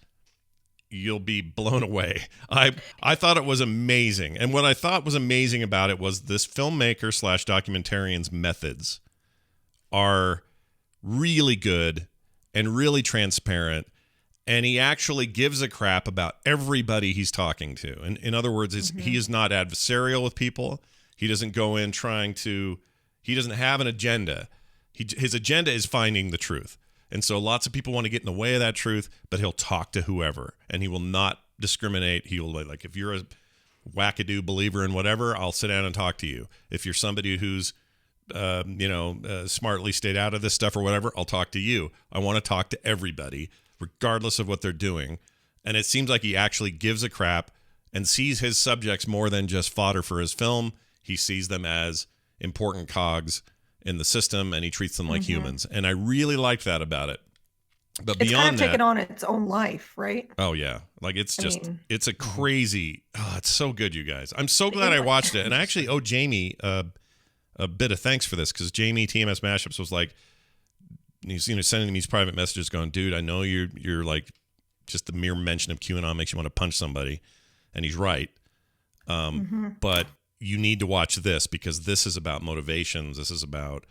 You'll be blown away. I thought it was amazing. And what I thought was amazing about it was this filmmaker / documentarian's methods are really good and really transparent. And he actually gives a crap about everybody he's talking to. And in other words, he is not adversarial with people. He doesn't go in he doesn't have an agenda. his agenda is finding the truth. And so lots of people want to get in the way of that truth, but he'll talk to whoever, and he will not discriminate. He'll, like, if you're a wackadoo believer in whatever, I'll sit down and talk to you. If you're somebody who's smartly stayed out of this stuff or whatever, I'll talk to you. I want to talk to everybody, regardless of what they're doing. And it seems like he actually gives a crap and sees his subjects more than just fodder for his film. He sees them as important cogs in the system, and he treats them like humans. And I really liked that about it. But it's beyond kind of that, taken on its own life, right? oh yeah, like it's a crazy. Oh, it's so good, you guys. I'm so glad I watched it, and I actually owe Jamie a bit of thanks for this, because Jamie TMS Mashups was like, he's sending me these private messages going, dude, I know you're like, just the mere mention of QAnon makes you want to punch somebody, and he's right. But you need to watch this, because this is about motivations. This is about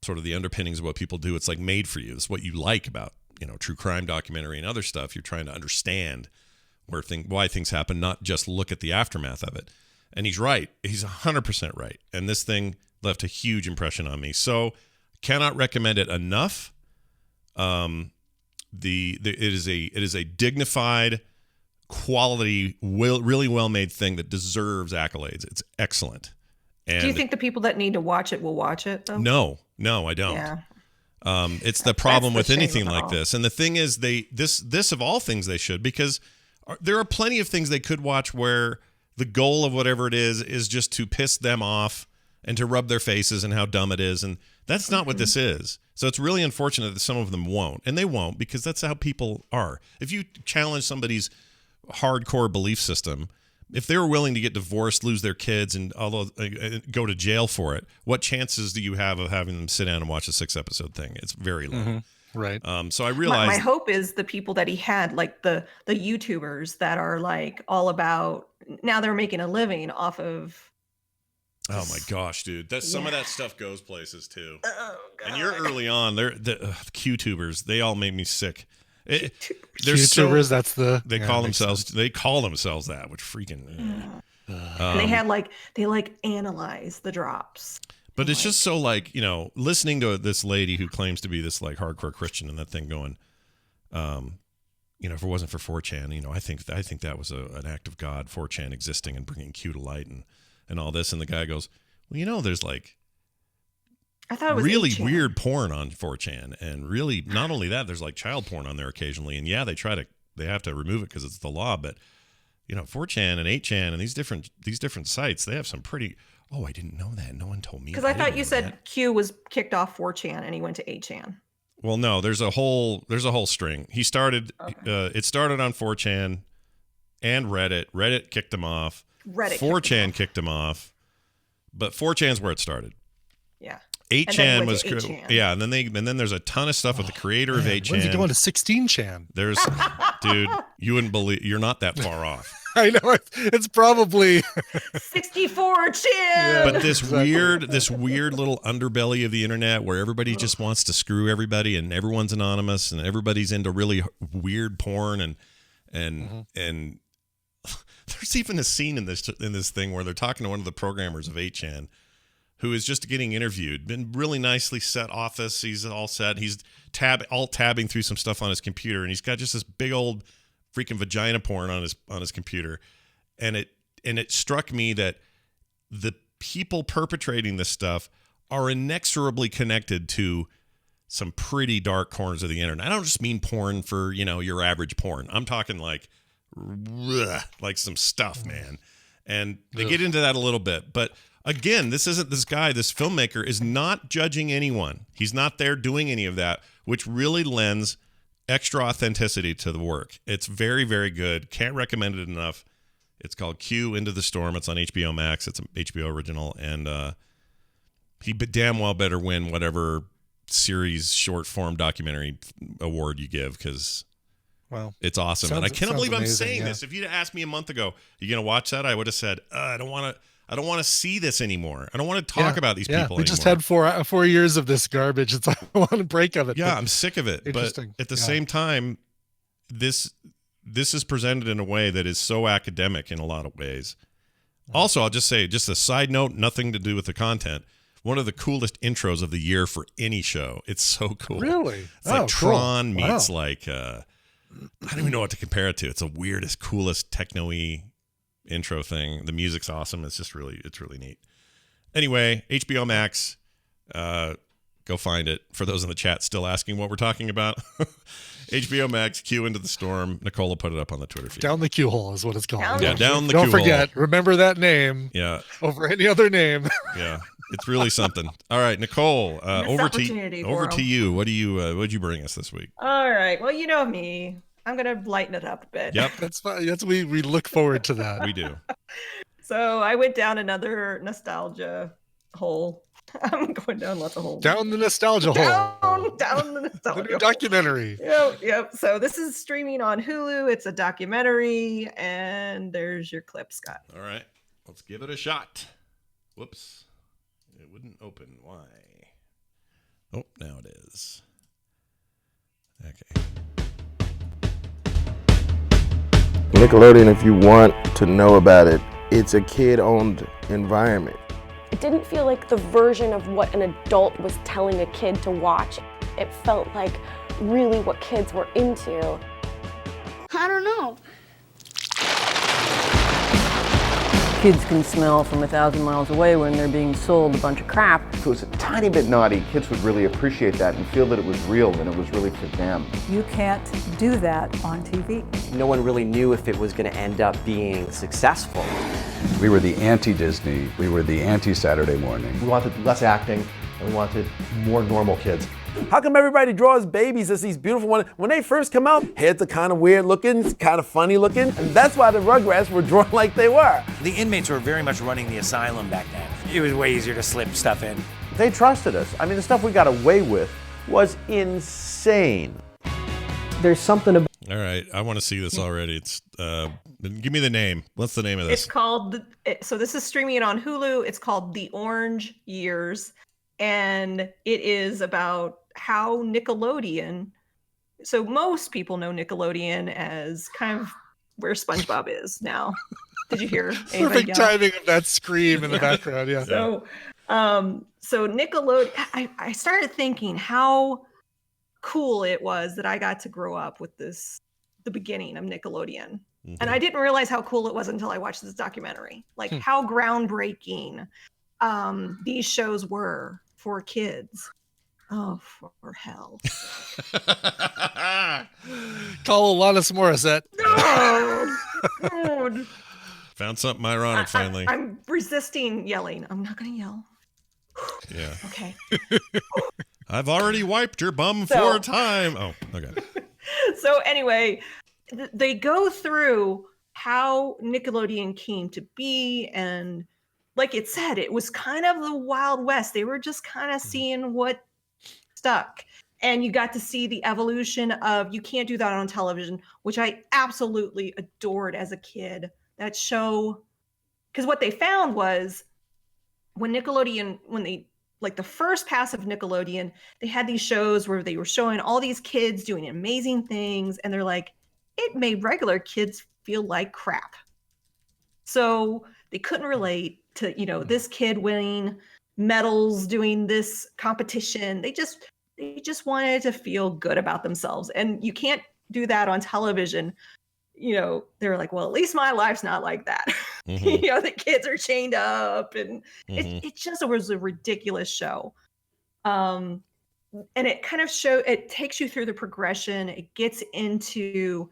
sort of the underpinnings of what people do. It's like made for you. It's what you like about, true crime documentary and other stuff. You're trying to understand why things happen, not just look at the aftermath of it. And he's right. He's 100% right. And this thing left a huge impression on me. So cannot recommend it enough. It is a dignified, quality, really well-made thing that deserves accolades. It's excellent. And do you think the people that need to watch it will watch it, though? No, I don't. Yeah. It's the problem with anything like all. this. And the thing is, this of all things they should, because there are plenty of things they could watch where the goal of whatever it is just to piss them off and to rub their faces and how dumb it is. And that's not what this is. So it's really unfortunate that some of them won't. And they won't, because that's how people are. If you challenge somebody's hardcore belief system, if they were willing to get divorced, lose their kids, and go to jail for it, what chances do you have of having them sit down and watch a 6-episode thing? It's very low. Right. So I realized my hope is the people that he had, like the YouTubers that are like all about, now they're making a living off of. Oh my gosh, dude! Some of that stuff goes places too. Oh, God. And you're early on. The QTubers, they all made me sick. They're YouTubers, they call themselves that, which freaking. And they analyze the drops. But it's just so listening to this lady who claims to be this like hardcore Christian and that thing going, if it wasn't for 4chan, I think that was an act of God, 4chan existing and bringing Q to light and all this. And the guy goes, well, there's like, I thought it was really 8chan. weird porn on 4chan, and really not only that, there's like child porn on there occasionally, and yeah, they have to remove it because it's the law, but 4chan and 8chan and these different sites, they have some pretty. Oh, I didn't know that. No one told me. Because I thought you said Q was kicked off 4chan and he went to 8chan. Well, no, there's a whole string. He started. Okay. It started on 4chan and Reddit. Reddit kicked him off. 4chan kicked him off, but 4chan's where it started. Yeah. 8chan was 8chan. Yeah, and then there's a ton of stuff with the creator of 8chan. When's he going to 16chan? There's, dude, you wouldn't believe. You're not that far off. I know it's probably 64chan. Yeah, but this weird little underbelly of the internet where everybody just wants to screw everybody and everyone's anonymous and everybody's into really weird porn and there's even a scene in this thing where they're talking to one of the programmers of 8chan. Who is just getting interviewed. Been really nicely set office. He's all set. He's tabbing through some stuff on his computer, and he's got just this big old freaking vagina porn on his computer. And it struck me that the people perpetrating this stuff are inexorably connected to some pretty dark corners of the internet. I don't just mean porn for, your average porn. I'm talking like some stuff, man. And they get into that a little bit, but again, this filmmaker is not judging anyone. He's not there doing any of that, which really lends extra authenticity to the work. It's very, very good. Can't recommend it enough. It's called Q Into the Storm. It's on HBO Max. It's an HBO original. And he damn well better win whatever series short form documentary award you give, because it's awesome. And I cannot believe I'm saying this. If you'd asked me a month ago, you going to watch that? I would have said, I don't want to see this anymore. I don't want to talk about these people anymore. We just had 4 years of this garbage. I want a break of it. Yeah, I'm sick of it. But at the same time, this is presented in a way that is so academic in a lot of ways. Also, I'll just say, just a side note, nothing to do with the content. one of the coolest intros of the year for any show. It's so cool. Really? It's like Tron cool. meets like I don't even know what to compare it to. It's the weirdest, coolest techno-y intro thing. The music's awesome. It's really neat. Anyway, HBO Max, go find it. For those in the chat still asking what we're talking about, HBO Max, Q Into the Storm. Nicola put it up on the Twitter feed. Down the Q hole is what it's called. Down the Q hole. Don't forget. Remember that name. Yeah. Over any other name. Yeah. It's really something. All right, Nicole, over to you. What'd you bring us this week? All right. Well, you know me. I'm gonna lighten it up a bit. Yep. That's fine. We look forward to that. We do. So I went down another nostalgia hole. I'm going down lots of holes. Down the nostalgia hole. Down the nostalgia hole. Documentary. Yep. So this is streaming on Hulu. It's a documentary, and there's your clip, Scott. All right. Let's give it a shot. Whoops. It wouldn't open. Why? Oh, now it is. Okay. Nickelodeon, if you want to know about it, it's a kid-owned environment. It didn't feel like the version of what an adult was telling a kid to watch. It felt like really what kids were into. I don't know. Kids can smell from 1,000 miles away when they're being sold a bunch of crap. If it was a tiny bit naughty, kids would really appreciate that and feel that it was real and it was really for them. You can't do that on TV. No one really knew if it was going to end up being successful. We were the anti-Disney. We were the anti-Saturday morning. We wanted less acting and we wanted more normal kids. How come everybody draws babies as these beautiful ones? When they first come out, heads are kind of weird looking, kind of funny looking, and that's why the Rugrats were drawn like they were. The inmates were very much running the asylum back then. It was way easier to slip stuff in. They trusted us. I mean, the stuff we got away with was insane. There's something about... All right, I want to see this already. It's give me the name. What's the name of this? It's called, so this is streaming on Hulu. It's called The Orange Years, and it is about how Nickelodeon, so most people know Nickelodeon as kind of where SpongeBob is now. Did you hear? Perfect timing of that scream in the background, yeah. So Nickelodeon, I started thinking how cool it was that I got to grow up with the beginning of Nickelodeon. Mm-hmm. And I didn't realize how cool it was until I watched this documentary. Like how groundbreaking these shows were for kids. Oh, for hell. Call Alanis Morissette. God. Found something ironic finally. I'm resisting yelling. I'm not going to yell. Yeah. Okay. I've already wiped your bum 4 times. Oh, okay. So anyway, they go through how Nickelodeon came to be, and like it said, it was kind of the Wild West. They were just kind of seeing what stuck, and you got to see the evolution of, you can't do that on television, which I absolutely adored as a kid. That show, because what they found was when they like the first pass of Nickelodeon, they had these shows where they were showing all these kids doing amazing things, and they're like, it made regular kids feel like crap. So they couldn't relate to, this kid winning medals, doing this competition. They just wanted to feel good about themselves. And you can't do that on television. They're like, well, at least my life's not like that. Mm-hmm. The kids are chained up, and it just was a ridiculous show. And it kind of it takes you through the progression. It gets into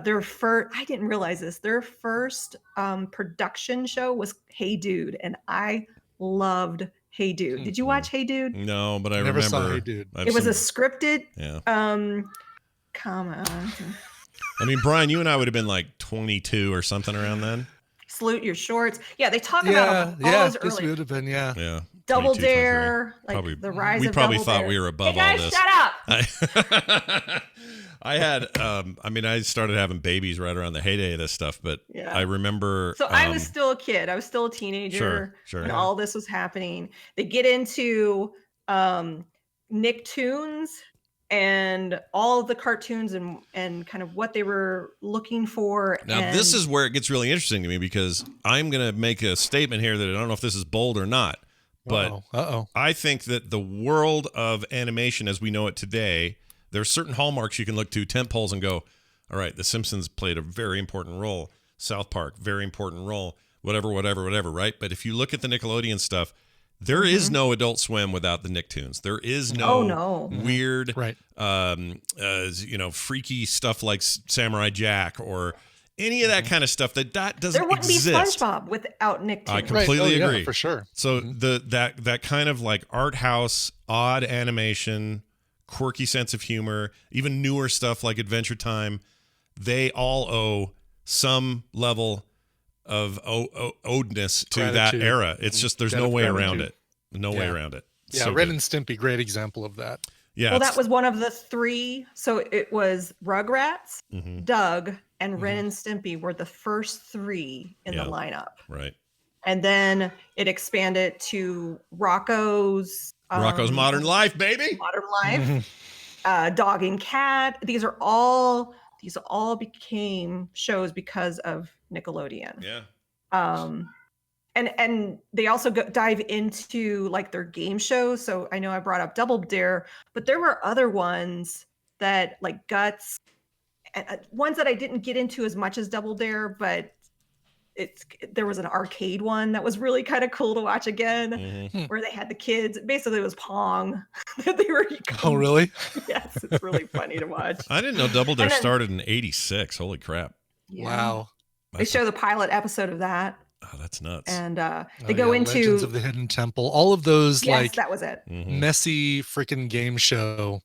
their first, I didn't realize this, their first production show was Hey Dude. And I loved Hey Dude. Did you watch Hey Dude? No, but I never remember. Saw Hey Dude. It was a scripted. Yeah. Come on. I mean, Brian, you and I would have been like 22 or something around then. Salute your shorts. Yeah, they talk about all those this early. would have been, yeah. Double Dare, like probably, the rise we of probably Double thought Dare. we were above hey guys, all this. Shut up. I had, I started having babies right around the heyday of this stuff, but I remember. So I was still a kid. I was still a teenager sure, when all this was happening. They get into Nicktoons and all of the cartoons and kind of what they were looking for. Now, this is where it gets really interesting to me, because I'm going to make a statement here that I don't know if this is bold or not, But I think that the world of animation as we know it today, there's certain hallmarks you can look to, tentpoles, and go, all right, The Simpsons played a very important role. South Park, very important role. Whatever, right? But if you look at the Nickelodeon stuff, there is no Adult Swim without the Nicktoons. There is no weird, freaky stuff like Samurai Jack or any of that kind of stuff that doesn't There wouldn't exist. be SpongeBob without Nicktoons. I completely agree. Yeah, for sure. So that kind of like art house, odd animation, quirky sense of humor, even newer stuff like Adventure Time, they all owe some level of odeness to Gratitude. that era. It's just there's no way around it. No way around it. Yeah, So Ren good. and Stimpy, great example of that. Yeah. Well, that was one of the three. So it was Rugrats, Mhm. Doug, and Ren and Stimpy were the first three in the lineup. Right. And then it expanded to Rocco's Modern Life, baby. Modern Life, Dog and Cat. These all became shows because of Nickelodeon. Yeah. And they also dive into like their game shows. So I know I brought up Double Dare, but there were other ones that like Guts, ones that I didn't get into as much as Double Dare, but there was an arcade one that was really kind of cool to watch again, where they had the kids. Basically, it was Pong. They were. Oh, really? Yes, it's really funny to watch. I didn't know Double Dare And then- started in '86. Holy crap. Yeah. Wow. They show the pilot episode of that. Oh, that's nuts. And they go into Legends of the Hidden Temple. All of those yes, that was it. messy freaking game show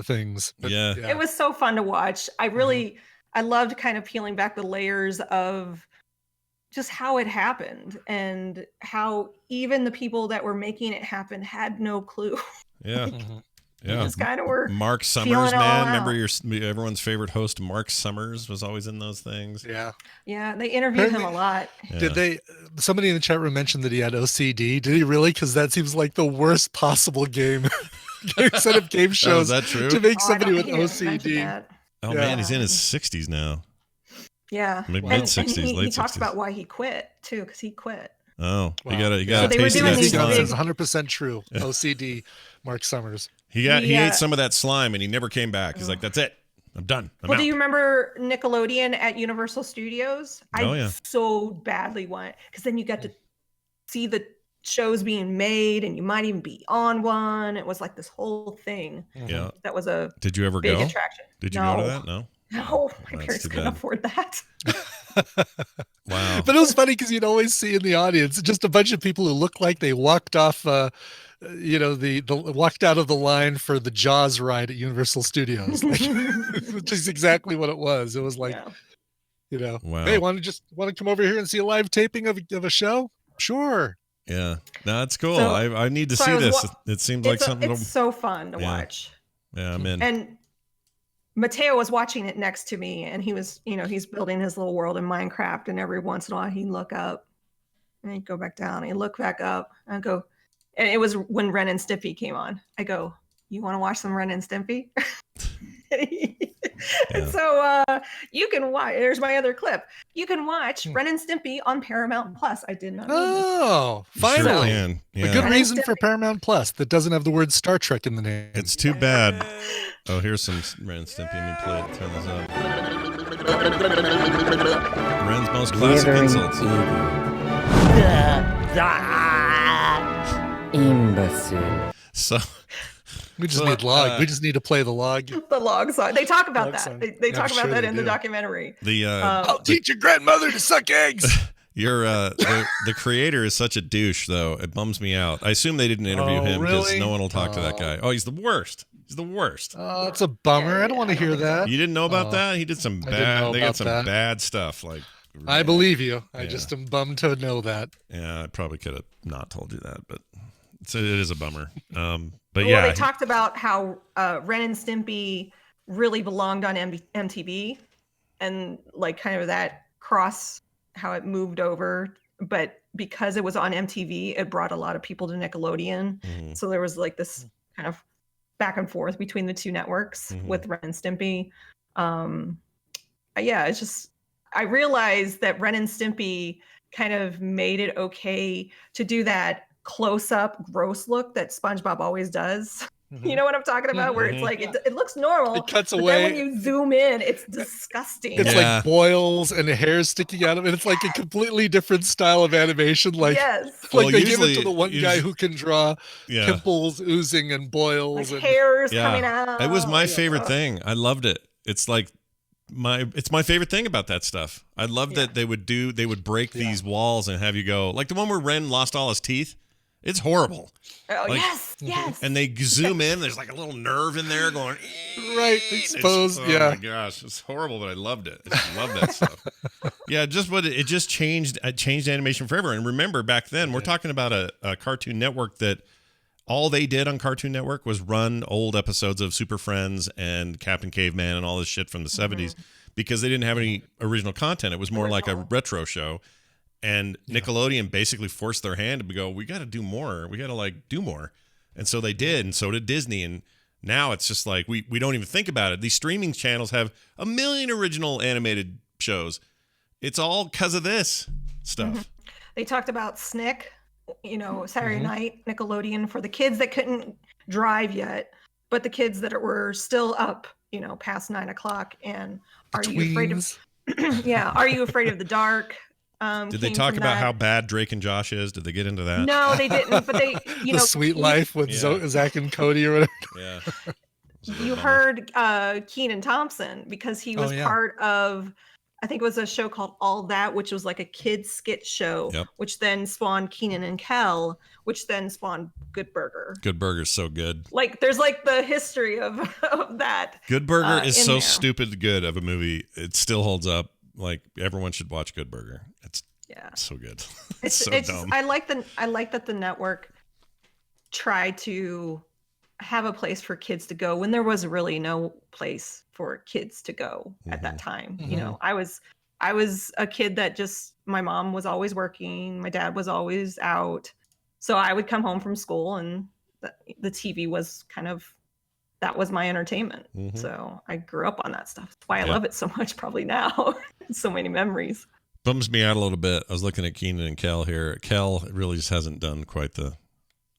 things. But, It was so fun to watch. I loved kind of peeling back the layers of just how it happened and how even the people that were making it happen had no clue. Yeah. Yeah. Just kind of were Mark feeling Summers, it all man. out. Remember everyone's favorite host, Mark Summers, was always in those things. Yeah. Yeah, they interviewed him a lot. Did somebody in the chat room mentioned that he had OCD? Did he really? Because that seems like the worst possible set of game shows. is that true? To make Oh, I somebody don't with think he mentioned OCD. that. Oh, Yeah. man, he's in his 60s now. Yeah. Maybe And mid-60s, he late talks 60s. about why he quit too, because he quit. Oh, Wow. you gotta So they were taste doing that these slime. big- It's 100% true. OCD, Mark Summers. He Yeah. ate some of that slime and he never came back. He's like, that's it. I'm done. I'm Well, out. do you remember Nickelodeon at Universal Studios? Oh, I yeah. so badly want, because then you got to see the shows being made and you might even be on one. It was like this whole thing. Yeah. That was a Did you ever big go? attraction. Did you go to No. that? No. No, my That's parents too couldn't bad. afford that. Wow. But it was funny because you'd always see in the audience just a bunch of people who looked like they walked off, the walked out of the line for the Jaws ride at Universal Studios, which is exactly what it was. It was like, Wow. hey, want to come over here and see a live taping of a show? Sure. Yeah. No, that's cool. So- I need to so I see was this. wa- It seems like It's something. it's so fun to Yeah. watch. Yeah, I'm in. And Mateo was watching it next to me, and he was, he's building his little world in Minecraft, and every once in a while he'd look up and he'd go back down, and he'd look back up, and I'd go, and it was when Ren and Stimpy came on. I go, you want to watch some Ren and Stimpy? And so you can watch, there's my other clip. You can watch Ren and Stimpy on Paramount Plus. I did not know this. Oh, You sure finally. can. A Yeah. good reason for Paramount Plus that doesn't have the word Star Trek in the name. It's too bad. Oh, here's some Ren and Stimpy. Let me play it. Turn this up. Ren's most classic insults. Imbecile. So We just need log. We just need to play the log. The log song. They talk about Log that. song. They talk I'm about sure that they in the do. documentary. I'll teach your grandmother to suck eggs. Your the creator is such a douche, though. It bums me out. I assume they didn't interview Oh, him because really? no one will talk to that guy. Oh, he's the worst. He's the worst. Oh, it's a bummer. I don't want to hear that. You didn't know about Oh. that? He did some I didn't know bad. They got about some that. bad stuff. Like I believe you. I Yeah. just am bummed to know that. Yeah, I probably could have not told you that, but it is a bummer. But Well, yeah, they talked about how Ren and Stimpy really belonged on MTV, and like kind of that cross, how it moved over. But because it was on MTV, it brought a lot of people to Nickelodeon. Mm-hmm. So there was like this kind of back and forth between the two networks with Ren and Stimpy. Yeah, it's just, I realized that Ren and Stimpy kind of made it okay to do that close-up gross look that SpongeBob always does. You know what I'm talking about? Where it's like it looks normal. It cuts but away. Then when you zoom in, it's disgusting. It's like boils and hair sticking out of it. It's like a completely different style of animation. Like, Well, they give it to usually- the one guy who can draw pimples oozing and boils and hairs coming out. It was my favorite thing. I loved it. It's like it's my favorite thing about that stuff. I loved that they would break these walls and have you go like the one where Ren lost all his teeth. It's horrible. Oh, Like- yes. And they zoom in. There's like a little nerve in there going right exposed. Oh my gosh, it's horrible, but I loved it. I just love that stuff. Yeah, it just changed. It changed animation forever. And remember, back then, we're talking about a Cartoon Network that all they did on Cartoon Network was run old episodes of Super Friends and Captain Caveman and all this shit from the 70s because they didn't have any original content. It was more like a retro show. And Nickelodeon basically forced their hand to go, we got to do more. We got to do more. And so they did. And so did Disney. And now it's just like, we don't even think about it. These streaming channels have a million original animated shows. It's all because of this stuff. They talked about Snick, Saturday night, Nickelodeon for the kids that couldn't drive yet, but the kids that were still up, past 9 o'clock. And Are You Afraid of Are You Afraid of the Dark? Did they talk about how bad Drake and Josh is? Did they get into that? No, they didn't. But they, The Sweet Life with Zach and Cody or whatever. Yeah. You heard Kenan Thompson because he was part of, I think it was a show called All That, which was like a kids skit show, which then spawned Kenan and Kel, which then spawned Good Burger. Good Burger's so good. Like there's like the history of that. Good Burger is so there. stupid good of a movie. It still holds up. Like everyone should watch Good Burger. It's so good. It's so dumb. I like that the network tried to have a place for kids to go when there was really no place for kids to go at that time. I was a kid that just, my mom was always working, my dad was always out, so I would come home from school and the TV was that was my entertainment. So I grew up on that stuff. That's why I love it so much probably now. So many memories. Bums me out a little bit. I was looking at Kenan and Kel here. Kel really just hasn't done quite the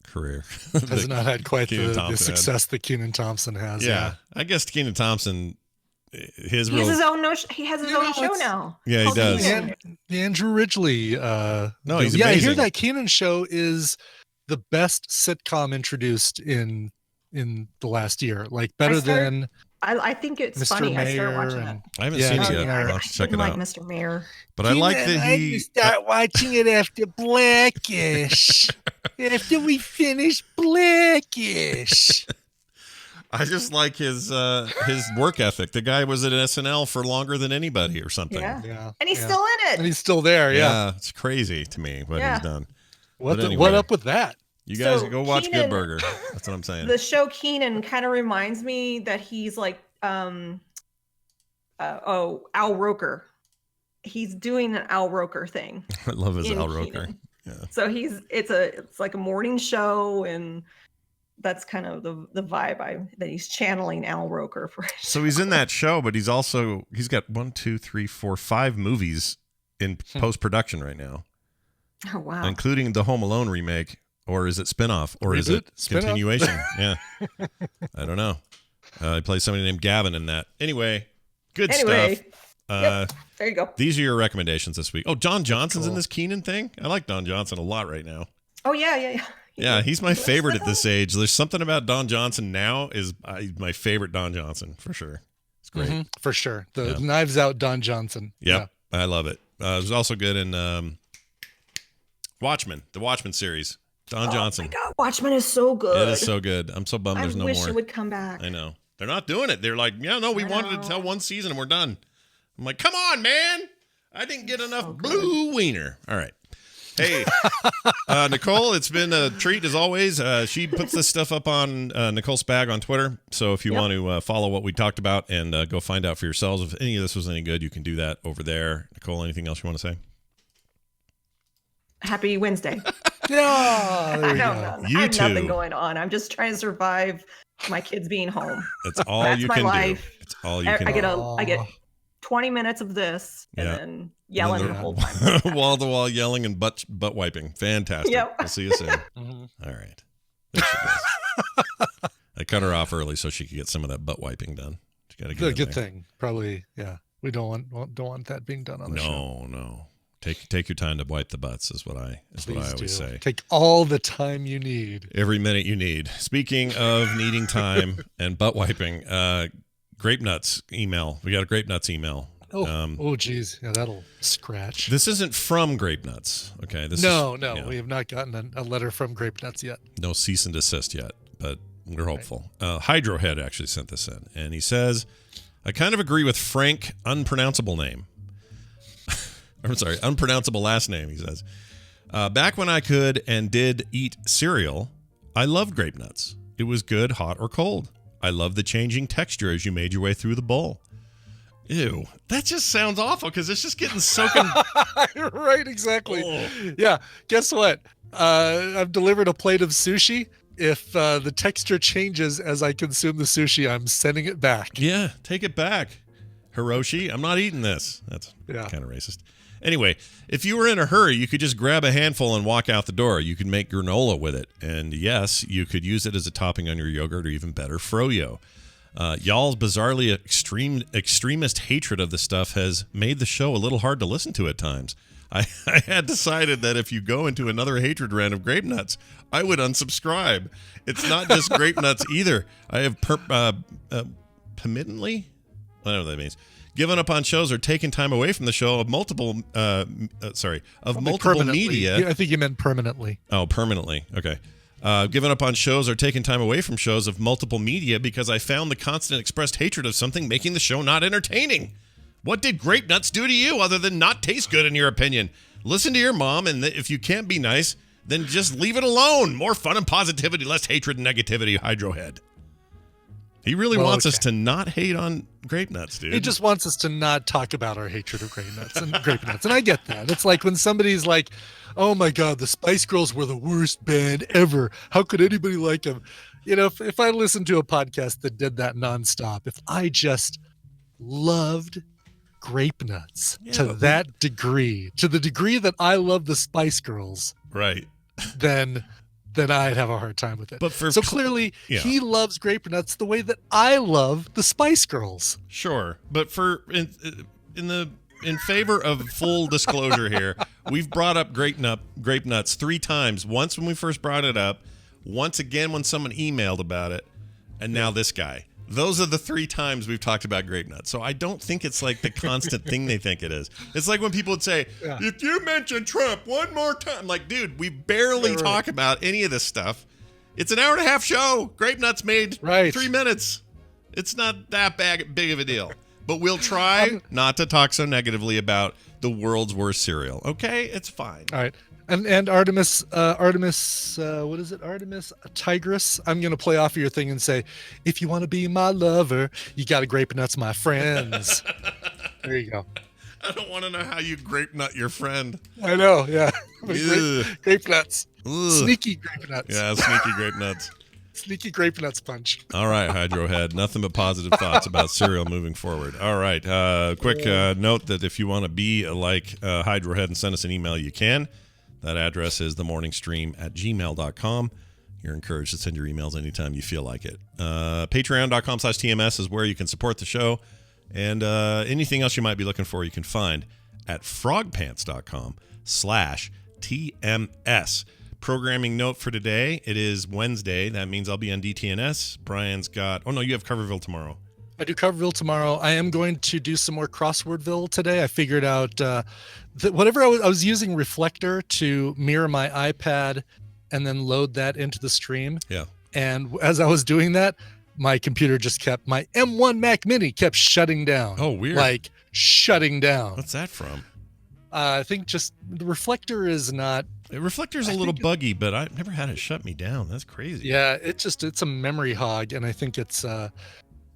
career. Has not had quite the Thompson success that Kenan Thompson has. Yeah. I guess Kenan Thompson, He has his own show now. Yeah, he does. The Andrew Ridgeley. No, he's I hear amazing. that Kenan show is the best sitcom introduced in the last year. Like better than I think it's Mr. funny. Mayor I started watching it. I haven't seen it yet. I'll have to check it like out. Mr. Mayor. But I like that he start watching it after Blackish. After we finish Blackish. I just like his work ethic. The guy was at SNL for longer than anybody or something. Yeah. And he's still in it. And he's still there, yeah. It's crazy to me what he's done. What But what up with that? You guys So go watch Kenan- Good Burger. That's what I'm saying. The show Kenan kind of reminds me that he's like Al Roker. He's doing an Al Roker thing. I love his in Al Roker. Kenan. Yeah. So it's like a morning show, and that's kind of the vibe that he's channeling Al Roker for. So he's in that show, but he's got 1, 2, 3, 4, 5 movies in post production right now. Oh wow! Including the Home Alone remake, or is it spinoff, or is it Spin-off? continuation? Yeah, I don't know. He plays somebody named Gavin in that. Anyway, good stuff. Yep, there you go. These are your recommendations this week. Oh, Don Johnson's in this Keenan thing. I like Don Johnson a lot right now. Oh yeah. Yeah, he's my favorite at this age. There's something about Don Johnson now is my favorite Don Johnson for sure. It's great. For sure. The Knives Out Don Johnson. Yep, I love it. It was also good in Watchmen, the Watchmen series. Don Johnson. Oh my God, Watchmen is so good. It is so good. I'm so bummed there's no more. I wish it would come back. I know. They're not doing it. They're like, we wanted to tell one season and we're done. I'm like, come on, man. I didn't get enough blue wiener. All right. Hey, Nicole, it's been a treat as always. She puts this stuff up on Nicole Spag on Twitter. So if you want to follow what we talked about and go find out for yourselves if any of this was any good, you can do that over there. Nicole, anything else you want to say? Happy Wednesday. Yeah. I don't know. You I have too. nothing going on. I'm just trying to survive my kids being home. That's all That's you my can life. do. It's all you can do. I get 20 minutes of this and then yelling the whole time. Wall to wall yelling and butt wiping. Fantastic. Yep. We'll see you soon. All right. There she goes. I cut her off early so she could get some of that butt wiping done. She got to get good thing. Probably, yeah. We don't want that being done on the show. No. Take your time to wipe the butts is what I always say. Take all the time you need. Every minute you need. Speaking of needing time and butt wiping, Grape Nuts email. We got a Grape Nuts email. Oh, geez. Yeah, that'll scratch. This isn't from Grape Nuts. Okay. No. We have not gotten a letter from Grape Nuts yet. No cease and desist yet, but we're hopeful. Hydrohead actually sent this in, and he says, I kind of agree with Frank, unpronounceable name. I'm sorry, unpronounceable last name, he says. Back when I could and did eat cereal, I loved Grape Nuts. It was good, hot, or cold. I love the changing texture as you made your way through the bowl. Ew, that just sounds awful because it's just getting soaking. Right, exactly. Oh. Yeah, guess what? I've delivered a plate of sushi. If the texture changes as I consume the sushi, I'm sending it back. Yeah, take it back. Hiroshi, I'm not eating this. That's kind of racist. Anyway, if you were in a hurry, you could just grab a handful and walk out the door. You could make granola with it. And yes, you could use it as a topping on your yogurt or even better, froyo. Y'all's bizarrely extremist hatred of the stuff has made the show a little hard to listen to at times. I had decided that if you go into another hatred rant of Grape Nuts, I would unsubscribe. It's not just Grape Nuts either. I have permanently, whatever that means, given up on shows or taken time away from the show of multiple media. I think you meant permanently. Oh, permanently. Okay. Given up on shows or taken time away from shows of multiple media because I found the constant expressed hatred of something making the show not entertaining. What did Grape Nuts do to you other than not taste good in your opinion? Listen to your mom, and if you can't be nice, then just leave it alone. More fun and positivity, less hatred and negativity, Hydrohead. He really wants us to not hate on Grape Nuts, dude. He just wants us to not talk about our hatred of Grape Nuts and Grape Nuts. And I get that. It's like when somebody's like, oh my God, the Spice Girls were the worst band ever. How could anybody like them? You know, if I listened to a podcast that did that nonstop, if I just loved Grape Nuts to that degree, to the degree that I love the Spice Girls, right? Then I'd have a hard time with it. But so clearly, he loves Grape Nuts the way that I love the Spice Girls. Sure, but in favor of full disclosure here, we've brought up Grape Nuts 3 times. Once when we first brought it up, once again when someone emailed about it, and now this guy. Those are the 3 times we've talked about Grape Nuts. So I don't think it's like the constant thing they think it is. It's like when people would say, if you mention Trump one more time, like, dude, we barely talk about any of this stuff. It's an hour-and-a-half show. Grape Nuts made 3 minutes. It's not that big of a deal. But we'll try not to talk so negatively about the world's worst cereal. Okay? It's fine. All right. And Artemis, what is it? Artemis Tigress. I'm going to play off of your thing and say, if you want to be my lover, you got to Grape Nuts, my friends. There you go. I don't want to know how you Grape Nut your friend. I know, yeah. Grape Nuts. Ugh. Sneaky Grape Nuts. Yeah, sneaky Grape Nuts. Sneaky Grape Nuts punch. All right, Hydrohead. Nothing but positive thoughts about cereal moving forward. All right. Quick note that if you want to be like Hydrohead and send us an email, you can. That address is themorningstream@gmail.com. You're encouraged to send your emails anytime you feel like it. Patreon.com/TMS is where you can support the show. And anything else you might be looking for, you can find at frogpants.com/TMS. Programming note for today. It is Wednesday. That means I'll be on DTNS. Brian's got... Oh, no, you have Coverville tomorrow. I do Coverville tomorrow. I am going to do some more Crosswordville today. I figured out that whatever I was using Reflector to mirror my iPad and then load that into the stream. Yeah. And as I was doing that, my computer just my M1 Mac Mini kept shutting down. Oh, weird. Like shutting down. What's that from? I think just the Reflector is not... Reflector's a little buggy, but I've never had it shut me down. That's crazy. Yeah, it's a memory hog, and I think it's a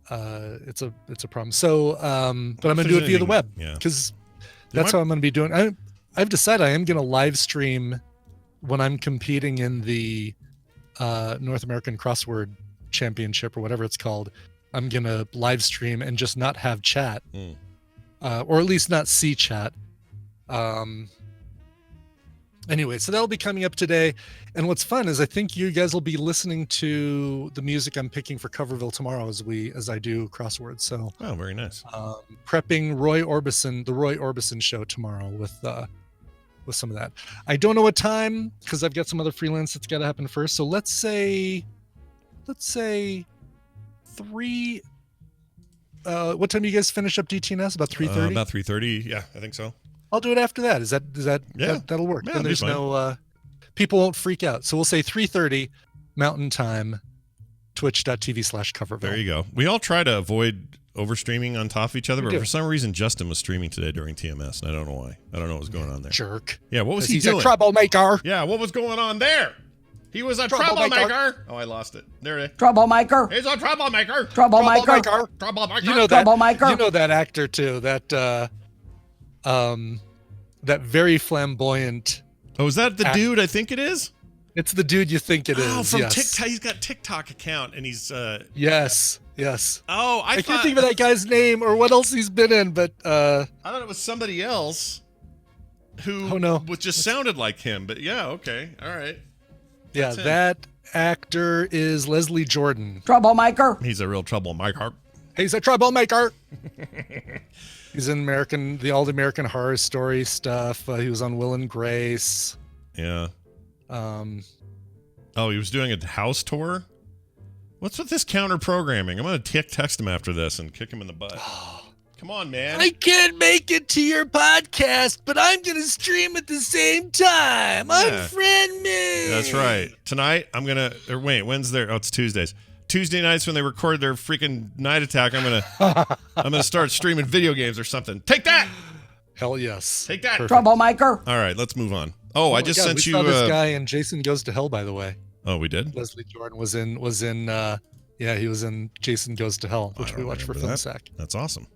problem. So, but I'm gonna do it via the web because that's how I'm gonna be doing. I've decided I am gonna live stream when I'm competing in the North American Crossword Championship or whatever it's called. I'm gonna live stream and just not have chat. or at least not see chat. Anyway, so that'll be coming up today. And what's fun is I think you guys will be listening to the music I'm picking for Coverville tomorrow as I do crosswords. So oh, very nice. Prepping the Roy Orbison show tomorrow with some of that. I don't know what time because I've got some other freelance that's got to happen first. So let's say 3. What time do you guys finish up DTNS? About 3:30. About 3:30. Yeah, I think so. I'll do it after that. Yeah. That'll work. Yeah, Then there's no people won't freak out. So we'll say 3:30 Mountain Time, twitch.tv/Coverville. There you go. We all try to avoid overstreaming on top of each other, but for some reason Justin was streaming today during TMS, and I don't know why. I don't know what was going on there. Jerk. Yeah, what was he He's doing? a troublemaker. Yeah, what was going on there? He was a troublemaker. Oh, I lost it. There it is. Troublemaker. He's a troublemaker. Troublemaker. Troublemaker. You know that. Troublemaker. You know that actor too. That very flamboyant. Oh, is that the dude I think it is? It's the dude you think it is. Oh, from yes. TikTok. He's got TikTok account, and he's Yes. Oh, I can't think of that guy's name or what else he's been in, but I thought it was somebody else who just sounded like him. But yeah, okay, all right. Yeah, that actor is Leslie Jordan. Troublemaker. He's a real troublemaker. He's a troublemaker. He's in the American Horror Story stuff. He was on Will and Grace. Yeah. Oh, he was doing a house tour? What's with this counter programming? I'm going to text him after this and kick him in the butt. Come on, man. I can't make it to your podcast, but I'm going to stream at the same time. Yeah. Unfriend me. That's right. Tonight, I'm going to... when's their... Oh, it's Tuesdays. Tuesday nights when they record their freaking Night Attack, I'm gonna start streaming video games or something. Take that! Hell yes. Take that! Perfect. Troublemaker. All right, let's move on. Oh, I just sent we you... saw this guy in Jason Goes to Hell, by the way. Oh, we did? Leslie Jordan was in he was in Jason Goes to Hell, which we watched for FilmSack. That's awesome.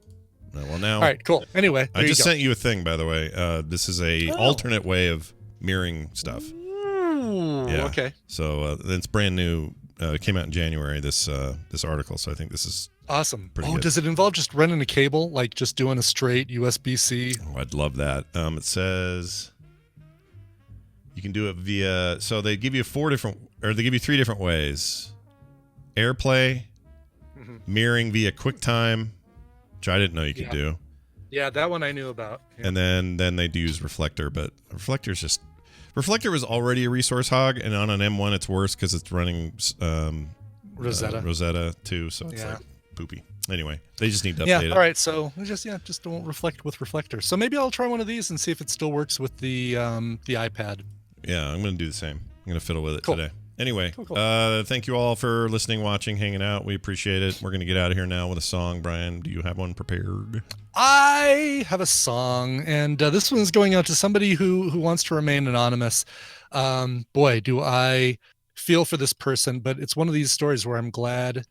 Well, now... All right, cool. Anyway, I just sent you a thing, by the way. This is a alternate way of mirroring stuff. Ooh, yeah. Okay. So it's brand new. It came out in January, this article, so I think this is awesome. Pretty good. Does it involve just running a cable, like just doing a straight USB-C? Oh, I'd love that. It says you can do it via... So they give you 3 different ways. AirPlay, mirroring via QuickTime, which I didn't know you could do. Yeah, that one I knew about. Yeah. And then they do use Reflector, but Reflector was already a resource hog, and on an M1 it's worse because it's running Rosetta too, so it's like poopy. Anyway, they just need to update it. All right, so just don't reflect with Reflector. So maybe I'll try one of these and see if it still works with the iPad. Yeah, I'm going to do the same. I'm going to fiddle with it today. Anyway, Cool. Thank you all for listening, watching, hanging out. We appreciate it. We're going to get out of here now with a song. Brian, do you have one prepared? I have a song, and this one is going out to somebody who wants to remain anonymous. Boy, do I feel for this person, but it's one of these stories where I'm glad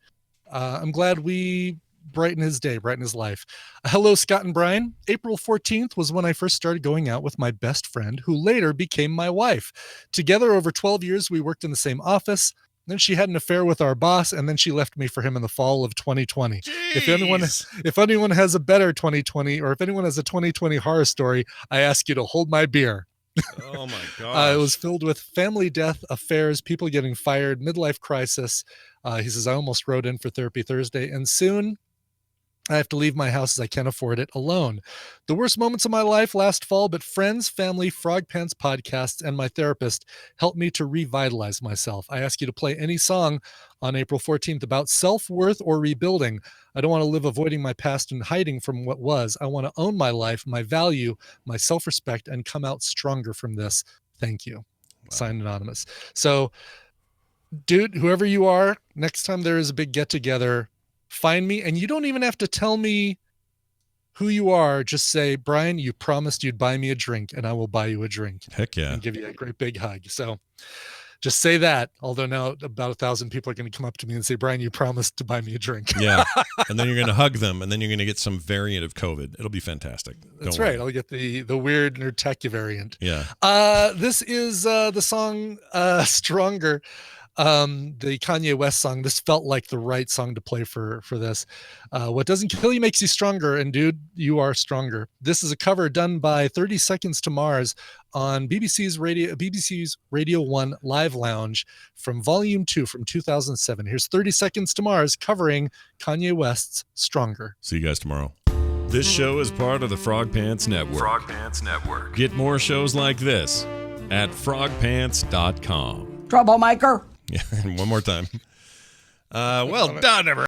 we brighten his day, brighten his life. Hello, Scott and Brian. April 14th was when I first started going out with my best friend, who later became my wife. Together over 12 years, we worked in the same office. Then she had an affair with our boss, and then she left me for him in the fall of 2020. Jeez. If anyone has a better 2020, or if anyone has a 2020 horror story, I ask you to hold my beer. Oh my god! It was filled with family death, affairs, people getting fired, midlife crisis. He says, I almost wrote in for therapy Thursday, and soon I have to leave my house as I can't afford it alone. The worst moments of my life last fall, but friends, family, Frog Pants podcasts, and my therapist helped me to revitalize myself. I ask you to play any song on April 14th about self-worth or rebuilding. I don't want to live avoiding my past and hiding from what was. I want to own my life, my value, my self-respect, and come out stronger from this. Thank you. Wow. Signed, Anonymous. So, dude, whoever you are, next time there is a big get-together, find me, and you don't even have to tell me who you are. Just say, Brian, you promised you'd buy me a drink, and I will buy you a drink. Heck yeah. And give you a great big hug. So just say that. Although now about 1,000 people are going to come up to me and say, Brian, you promised to buy me a drink. Yeah. And then you're going to hug them, and then you're going to get some variant of COVID. It'll be fantastic. That's right. I'll get the weird Nerdtech variant. Yeah. This is the song Stronger. the Kanye West song. This felt like the right song to play for this. What doesn't kill you makes you stronger, and dude, you are stronger. This is a cover done by 30 Seconds to Mars on BBC's Radio 1 Live Lounge from Volume 2 from 2007. Here's 30 Seconds to Mars covering Kanye West's Stronger. See you guys tomorrow. This show is part of the Frog Pants Network. Frog Pants Network. Get more shows like this at frogpants.com. Troublemaker. Yeah, one more time. Well done, everyone.